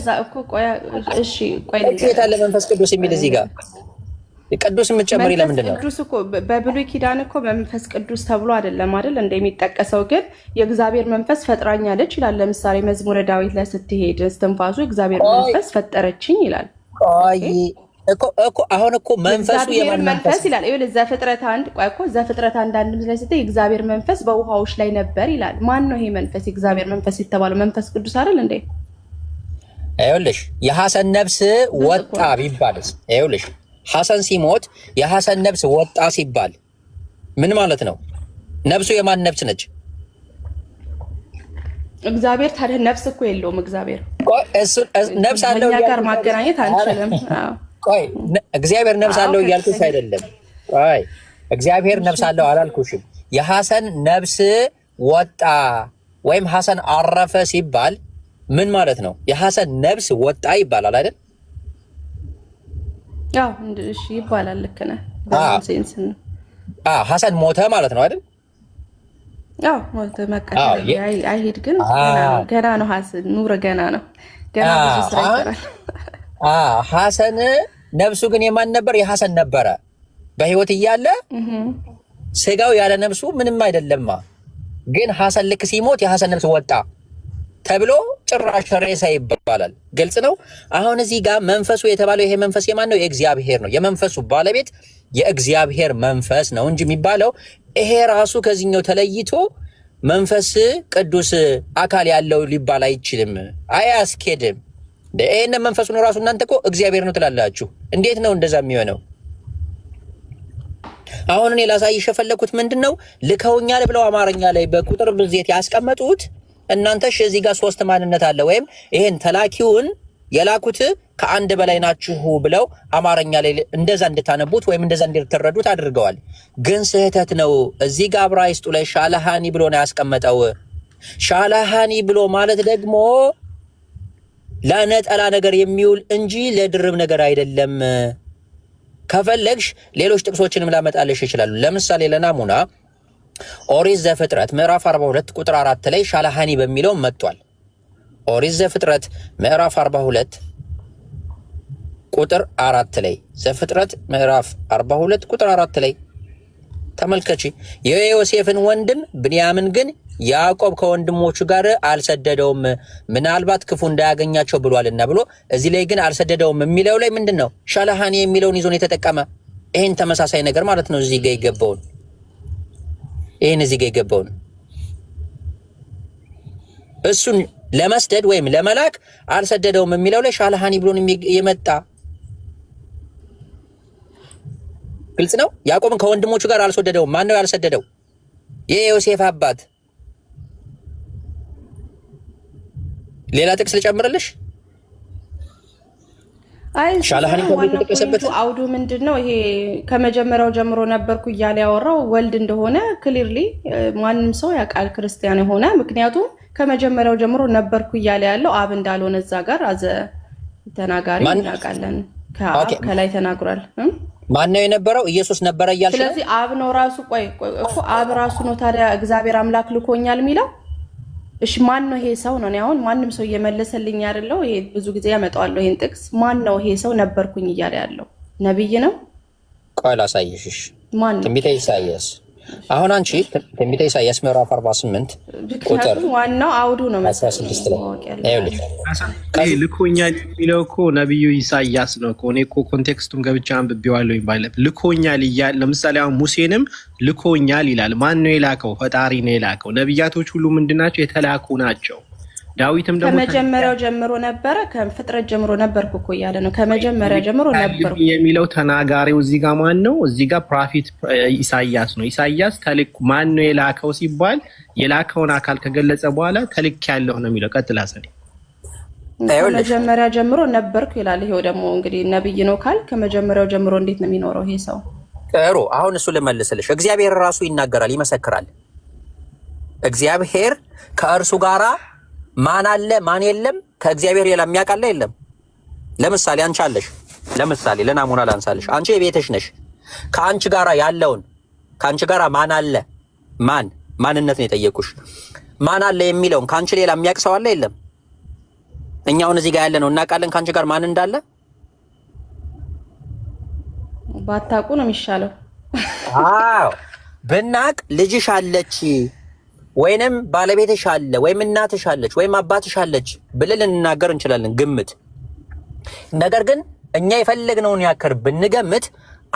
እሺ ቆይ የታለ መንፈስ ቅዱስ የሚል እዚህ ጋር ቅዱስ የምትጨምሪ ለምንድን ነው? ቅዱስ እኮ በብሉይ ኪዳን እኮ መንፈስ ቅዱስ ተብሎ አይደለም አይደል እንደሚጠቀሰው፣ ግን የእግዚአብሔር መንፈስ ፈጥራኛለች ይላል። ለምሳሌ መዝሙረ ዳዊት ላይ ስትሄድ እስትንፋሱ እግዚአብሔር መንፈስ ፈጠረችኝ ይላል። እኮ አሁን እኮ መንፈሱ የማን መንፈስ ይላል? ይኸውልህ ዘፍጥረት 1 ቆይ እኮ ዘፍጥረት 1 ላይ ስትሄድ የእግዚአብሔር መንፈስ በውሃዎች ላይ ነበር ይላል። ማን ነው ይሄ መንፈስ? የእግዚአብሔር መንፈስ የተባለው መንፈስ ቅዱስ አይደል እንዴ? ይኸውልሽ የሐሰን ነፍስ ወጣ ቢባልስ? ይኸውልሽ ሐሰን ሲሞት የሐሰን ነፍስ ወጣ ሲባል ምን ማለት ነው? ነፍሱ የማን ነፍስ ነች? እግዚአብሔር ታዲያ ነፍስ እኮ የለውም። እግዚአብሔር እሱ ነፍስ አለው ጋር ማገናኘት አንችልም። ቆይ እግዚአብሔር ነፍስ አለው እያልኩሽ አይደለም። ቆይ እግዚአብሔር ነፍስ አለው አላልኩሽም። የሐሰን ነፍስ ወጣ ወይም ሐሰን አረፈ ሲባል ምን ማለት ነው? የሐሰን ነፍስ ወጣ ይባላል አይደል? ያው እሺ ይባላል። ልክ ነህ። ሴንስ ነው። ሐሰን ሞተ ማለት ነው አይደል? ያው ሞተ መቀጠል አይሄድ ግን ገና ነው። ሐሰን ኑረ ገና ነው። ገና ብዙ ስራ ይሰራል። ሐሰን ነፍሱ ግን የማን ነበር? የሐሰን ነበረ በህይወት እያለ ስጋው ያለ ነፍሱ ምንም አይደለማ። ግን ሐሰን ልክ ሲሞት የሐሰን ነፍስ ወጣ ተብሎ ጭራሽ ሬሳ ይባላል። ግልጽ ነው። አሁን እዚህ ጋር መንፈሱ የተባለው ይሄ መንፈስ የማን ነው? የእግዚአብሔር ነው። የመንፈሱ ባለቤት የእግዚአብሔር መንፈስ ነው እንጂ የሚባለው ይሄ ራሱ ከዚህኛው ተለይቶ መንፈስ ቅዱስ አካል ያለው ሊባል አይችልም። አያስኬድም። ይሄን መንፈሱ ነው ራሱ። እናንተ እኮ እግዚአብሔር ነው ትላላችሁ። እንዴት ነው እንደዛ የሚሆነው? አሁን እኔ ላሳይሽ የፈለኩት ምንድነው ልከውኛል ብለው አማርኛ ላይ በቁጥር ብዜት ያስቀመጡት እናንተ እዚህ ጋር ሶስት ማንነት አለ ወይም ይሄን ተላኪውን የላኩት ከአንድ በላይ ናችሁ ብለው አማርኛ ላይ እንደዛ እንድታነቡት ወይም እንደዛ እንድትረዱት አድርገዋል። ግን ስህተት ነው። እዚህ ጋር ዕብራይስጡ ላይ ሻላሃኒ ብሎ ነው ያስቀመጠው። ሻላሃኒ ብሎ ማለት ደግሞ ለነጠላ ነገር የሚውል እንጂ ለድርብ ነገር አይደለም። ከፈለግሽ ሌሎች ጥቅሶችንም ላመጣልሽ ይችላሉ። ለምሳሌ ለናሙና ኦሪት ዘፍጥረት ምዕራፍ 42 ቁጥር 4 ላይ ሻላሃኒ በሚለው መጥቷል። ኦሪት ዘፍጥረት ምዕራፍ 42 ቁጥር 4 ላይ ዘፍጥረት ምዕራፍ 42 ቁጥር 4 ላይ ተመልከቺ። የዮሴፍን ወንድም ብንያምን ግን ያዕቆብ ከወንድሞቹ ጋር አልሰደደውም ምናልባት ክፉ እንዳያገኛቸው ብሏልና ብሎ እዚህ ላይ ግን አልሰደደውም የሚለው ላይ ምንድነው ሻላሃኒ የሚለውን ይዞ ነው የተጠቀመ። ይሄን ተመሳሳይ ነገር ማለት ነው እዚህ ጋር ይገባውን ይሄን እዚህ ጋር ይገባውን እሱን ለመስደድ ወይም ለመላክ አልሰደደውም የሚለው ላይ ሻላሃኒ ብሎን የመጣ ግልጽ ነው። ያዕቆብን ከወንድሞቹ ጋር አልሰደደውም። ማን ነው ያልሰደደው? የዮሴፍ አባት። ሌላ ጥቅስ ልጨምርልሽ። አይ ሻላሃኒ ተጠቀሰበት አውዱ ምንድነው? ይሄ ከመጀመሪያው ጀምሮ ነበርኩ እያለ ያወራው ወልድ እንደሆነ ክሊርሊ ማንም ሰው ያውቃል ክርስቲያን የሆነ። ምክንያቱም ከመጀመሪያው ጀምሮ ነበርኩ እያለ ያለው አብ እንዳልሆነ እዛ ጋር አዘ ተናጋሪ ያውቃለን። ከላይ ተናግሯል። ማን ነው የነበረው? ኢየሱስ ነበረ እያልሽ። ስለዚህ አብ ነው ራሱ። ቆይ እኮ አብ ራሱ ነው ታዲያ እግዚአብሔር አምላክ ልኮኛል የሚለው። እሺ ማን ነው ይሄ ሰው ነው? አሁን ማንም ሰው እየመለሰልኝ አይደለው። ይሄ ብዙ ጊዜ ያመጣዋለሁ ይሄን ጥቅስ። ማን ነው ይሄ ሰው ነበርኩኝ እያለ ያለው? ነብይ ነው? ቆይ ላሳይሽ። ማን ነው? ትንቢተ ኢሳይያስ። አሁን አንቺ ትንቢተ ኢሳይያስ ምዕራፍ 48 ቁጥር ዋናው አውዱ ነው 16 ላይ አይውልሽ ልኮኛል የሚለው እኮ ነብዩ ኢሳይያስ ነው እኮ። እኔ እኮ ኮንቴክስቱን ገብቻ አንብቤዋለሁ ይባላል። ልኮኛል ይያል። ለምሳሌ አሁን ሙሴንም ልኮኛል ይላል። ማን ነው የላከው? ፈጣሪ ነው የላከው። ነብያቶች ሁሉ ምንድናቸው? የተላኩ ናቸው። ዳዊትም ደግሞ ከመጀመሪያው ጀምሮ ነበረ። ከፍጥረት ጀምሮ ነበርኩ እኮ እያለ ነው። ከመጀመሪያ ጀምሮ ነበርኩ የሚለው ተናጋሪው እዚህ ጋር ማን ነው? እዚህ ጋር ፕሮፌት ኢሳይያስ ነው። ኢሳይያስ ተልክ ማን ነው የላከው ሲባል የላከውን አካል ከገለጸ በኋላ ተልክ ያለው ነው የሚለው። ቀጥላ ሰኔ ከመጀመሪያ ጀምሮ ነበርኩ ይላል። ይሄው ደግሞ እንግዲህ ነብይ ነው ካል ከመጀመሪያው ጀምሮ እንዴት ነው የሚኖረው ይሄ ሰው? ጥሩ። አሁን እሱ ልመልስልሽ። እግዚአብሔር ራሱ ይናገራል፣ ይመሰክራል። እግዚአብሔር ከእርሱ ጋራ ማን አለ ማን የለም? ከእግዚአብሔር ሌላ የሚያውቃለ የለም። ለምሳሌ አንቺ አለሽ። ለምሳሌ ለናሙና ላንሳለሽ። አንቺ የቤትሽ ነሽ። ከአንቺ ጋራ ያለውን ከአንቺ ጋራ ማን አለ ማንነት ነው የጠየቁሽ። ማን አለ የሚለውን ከአንቺ ሌላ የሚያውቅ ሰው አለ የለም? እኛውን እዚህ ጋር ያለ ነው እናውቃለን ከአንቺ ጋር ማን እንዳለ። ባታውቁ ነው የሚሻለው። አዎ ብናቅ ልጅሽ አለች ወይንም ባለቤትሽ አለ ወይም እናትሽ አለች ወይም አባትሽ አለች ብለን ልንናገር እንችላለን፣ ግምት። ነገር ግን እኛ የፈለግነውን ያክል ብንገምት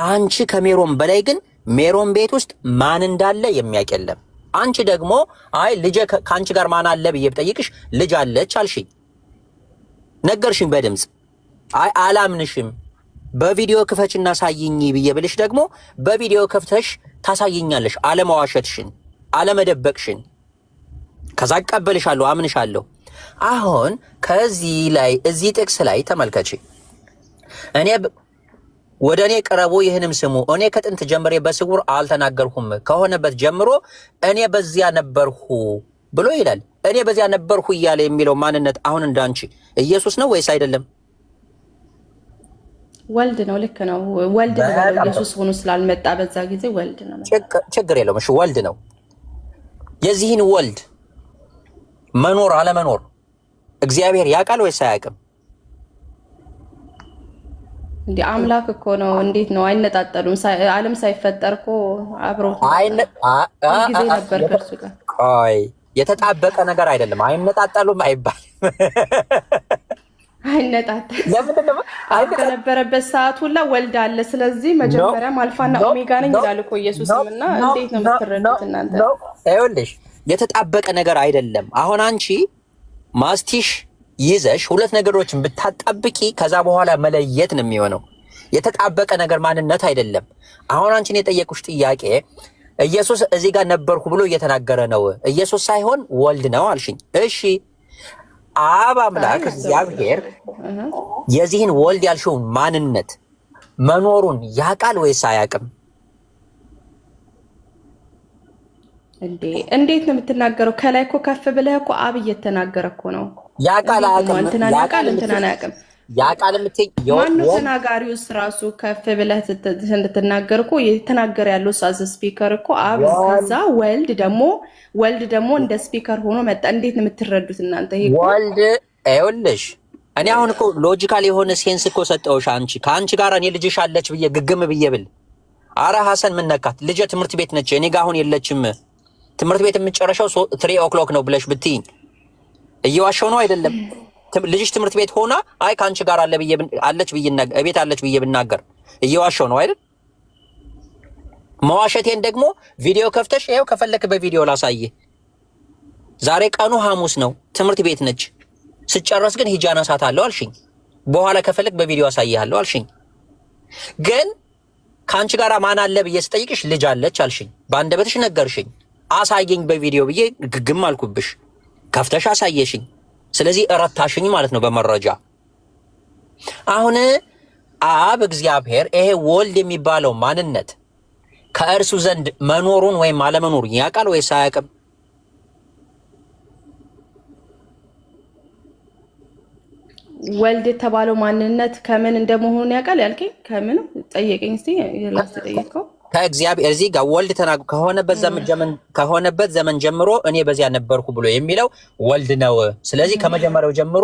አንቺ ከሜሮን በላይ ግን ሜሮን ቤት ውስጥ ማን እንዳለ የሚያውቅ የለም። አንቺ ደግሞ አይ ልጅ ከአንቺ ጋር ማን አለ ብዬ ብጠይቅሽ ልጅ አለች አልሽኝ፣ ነገርሽኝ በድምጽ። አይ አላምንሽም በቪዲዮ ክፈችና ሳይኝ ብዬ ብልሽ ደግሞ በቪዲዮ ከፍተሽ ታሳይኛለሽ አለመዋሸትሽን አለመደበቅሽን። ከዛ አቀበልሻለሁ፣ አምንሻለሁ። አሁን ከዚህ ላይ እዚህ ጥቅስ ላይ ተመልከቺ። እኔ ወደ እኔ ቅረቡ ይህንም ስሙ፣ እኔ ከጥንት ጀምሬ በስውር አልተናገርኩም፣ ከሆነበት ጀምሮ እኔ በዚያ ነበርሁ ብሎ ይላል። እኔ በዚያ ነበርሁ እያለ የሚለው ማንነት አሁን እንዳንቺ ኢየሱስ ነው ወይስ አይደለም? ወልድ ነው። ልክ ነው። ወልድ ነው። ኢየሱስ ሆኖ ስላልመጣ በዛ ጊዜ ወልድ ነው። ችግር የለውም። እሺ ወልድ ነው። የዚህን ወልድ መኖር አለመኖር እግዚአብሔር ያውቃል ወይስ አያውቅም? እንዴ አምላክ እኮ ነው። እንዴት ነው አይነጣጠሉም? ዓለም ሳይፈጠር እኮ አብረው ጊዜ ነበር ከእርሱ ጋር። ቆይ የተጣበቀ ነገር አይደለም። አይነጣጠሉም አይባልም። አይነጣጠልም። በነበረበት ሰዓት ሁላ ወልድ አለ። ስለዚህ መጀመሪያም አልፋና ኦሜጋ ነኝ ይላል እኮ ኢየሱስም። እና እንዴት ነው የምትረዱት እናንተ? ይኸውልሽ የተጣበቀ ነገር አይደለም። አሁን አንቺ ማስቲሽ ይዘሽ ሁለት ነገሮችን ብታጣብቂ ከዛ በኋላ መለየት ነው የሚሆነው። የተጣበቀ ነገር ማንነት አይደለም። አሁን አንቺን የጠየቁሽ ጥያቄ ኢየሱስ እዚህ ጋር ነበርኩ ብሎ እየተናገረ ነው። ኢየሱስ ሳይሆን ወልድ ነው አልሽኝ። እሺ አብ አምላክ እግዚአብሔር የዚህን ወልድ ያልሽውን ማንነት መኖሩን ያውቃል ወይስ አያውቅም? እንዴት ነው የምትናገረው? ከላይ እኮ ከፍ ብለህ እኮ አብ እየተናገረ እኮ ነው። ያውቃል አያውቅም? እንትናን ያውቃል እንትናን አያውቅም። ያውቃል የምትይኝ ማነው ተናጋሪውስ? ራሱ ከፍ ብለህ እንድትናገር እኮ እየተናገረ ያለው ሳዝ ስፒከር እኮ አብ፣ ከዛ ወልድ ደግሞ እንደ ስፒከር ሆኖ መጣ። እንዴት ነው የምትረዱት እናንተ? ይሄ ወልድ ይኸውልሽ፣ እኔ አሁን እኮ ሎጂካል የሆነ ሴንስ እኮ ሰጠሁሽ። አንቺ ከአንቺ ጋር እኔ ልጅሽ አለች ብዬ ግግም ብዬ ብል አረ ሐሰን ምን ነካት? ልጄ ትምህርት ቤት ነች እኔ ጋር አሁን የለችም፣ ትምህርት ቤት የምትጨረሻው 3 o'clock ነው ብለሽ ብትይኝ እየዋሸው ነው አይደለም? ልጅሽ ትምህርት ቤት ሆና አይ ካንቺ ጋር አለች ብዬ ብናገር እየዋሸው ነው አይደል? መዋሸቴን ደግሞ ቪዲዮ ከፍተሽ ይኸው ከፈለክ በቪዲዮ ላሳየ። ዛሬ ቀኑ ሐሙስ ነው፣ ትምህርት ቤት ነች። ስጨረስ ግን ሂጃ አነሳታለሁ አልሽኝ። በኋላ ከፈለክ በቪዲዮ አሳይሃለሁ አልሽኝ። ግን ካንቺ ጋር ማን አለ ብዬ ስጠይቅሽ ልጅ አለች አልሽኝ። በአንደበትሽ ነገርሽኝ። አሳየኝ በቪዲዮ ብዬ ግግም አልኩብሽ። ከፍተሽ አሳየሽኝ። ስለዚህ እረታሽኝ ማለት ነው በመረጃ። አሁን አብ እግዚአብሔር ይሄ ወልድ የሚባለው ማንነት ከእርሱ ዘንድ መኖሩን ወይም አለመኖሩን ያውቃል ወይስ አያውቅም? ወልድ የተባለው ማንነት ከምን እንደመሆኑን ያውቃል ያልከኝ? ከምን ጠየቀኝ እስቲ ላስተጠየቀው። ከእግዚአብሔር እዚህ ጋር ወልድ ተናግሮ ከሆነበት ዘመን ጀምሮ እኔ በዚያ ነበርኩ ብሎ የሚለው ወልድ ነው። ስለዚህ ከመጀመሪያው ጀምሮ